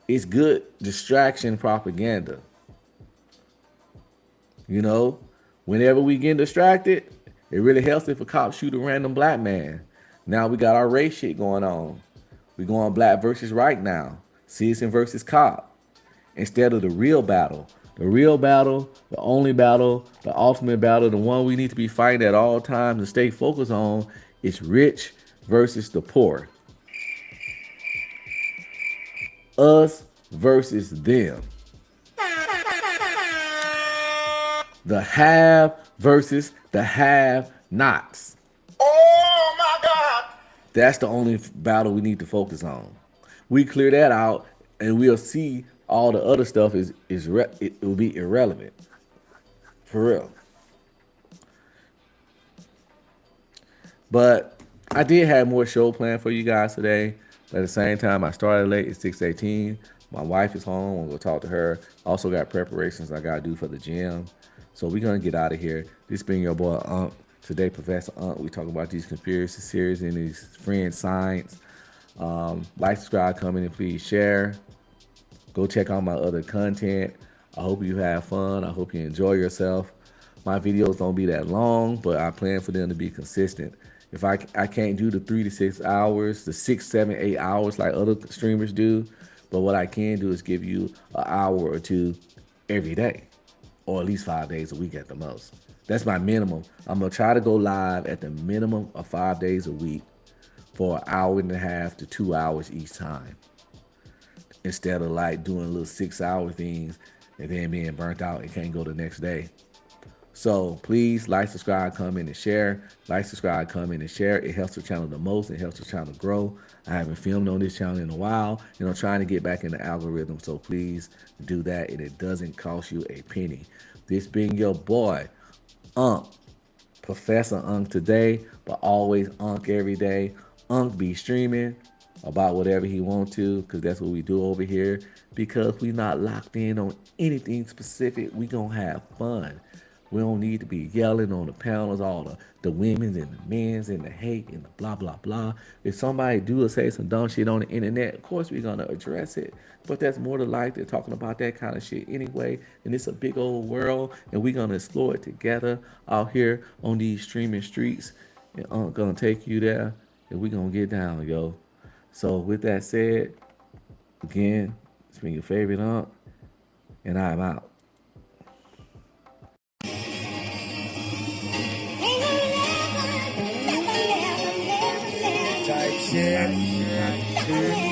It's good distraction propaganda. You know, whenever we get distracted, it really helps if a cop shoot a random black man. Now we got our race shit going on. We going black versus right now. Citizen versus cop. Instead of the real battle. The real battle, the only battle, the ultimate battle, the one we need to be fighting at all times and stay focused on is rich versus the poor. Us versus them. The have versus the have-nots. Oh my God! That's the only battle we need to focus on. We clear that out, and we'll see all the other stuff it will be irrelevant. For real. But I did have more show planned for you guys today. But at the same time, I started late at 6:18. My wife is home. I'm going to talk to her. Also got preparations I got to do for the gym. So we're going to get out of here. This being your boy, Unc. Today, Professor Unc. We talk about these conspiracy theories and these friend science. Like, subscribe, comment, and please share. Go check out my other content. I hope you have fun. I hope you enjoy yourself. My videos don't be that long, but I plan for them to be consistent. If I can't do the 3 to 6 hours, the 6, 7, 8 hours like other streamers do, but what I can do is give you an hour or two every day, or at least 5 days a week at the most. That's my minimum. I'm going to try to go live at the minimum of 5 days a week for an hour and a half to 2 hours each time, instead of like doing little 6-hour things and then being burnt out and can't go the next day. So please like, subscribe, comment, and share. Like, subscribe, comment, and share. It helps the channel the most. It helps the channel grow. I haven't filmed on this channel in a while, and I'm trying to get back in the algorithm. So please do that, and it doesn't cost you a penny. This being your boy, Unc, Professor Unc today, but always Unc every day. Unc be streaming about whatever he want to, because that's what we do over here. Because we not locked in on anything specific, we gonna have fun. We don't need to be yelling on the panels, all the women's and the men's and the hate and the blah, blah, blah. If somebody do or say some dumb shit on the internet, of course we're going to address it. But that's more to life than talking about that kind of shit anyway. And it's a big old world, and we're going to explore it together out here on these streaming streets. And I'm going to take you there, and we're going to get down, yo. So with that said, again, it's been your favorite Unc, and I'm out. Type shit.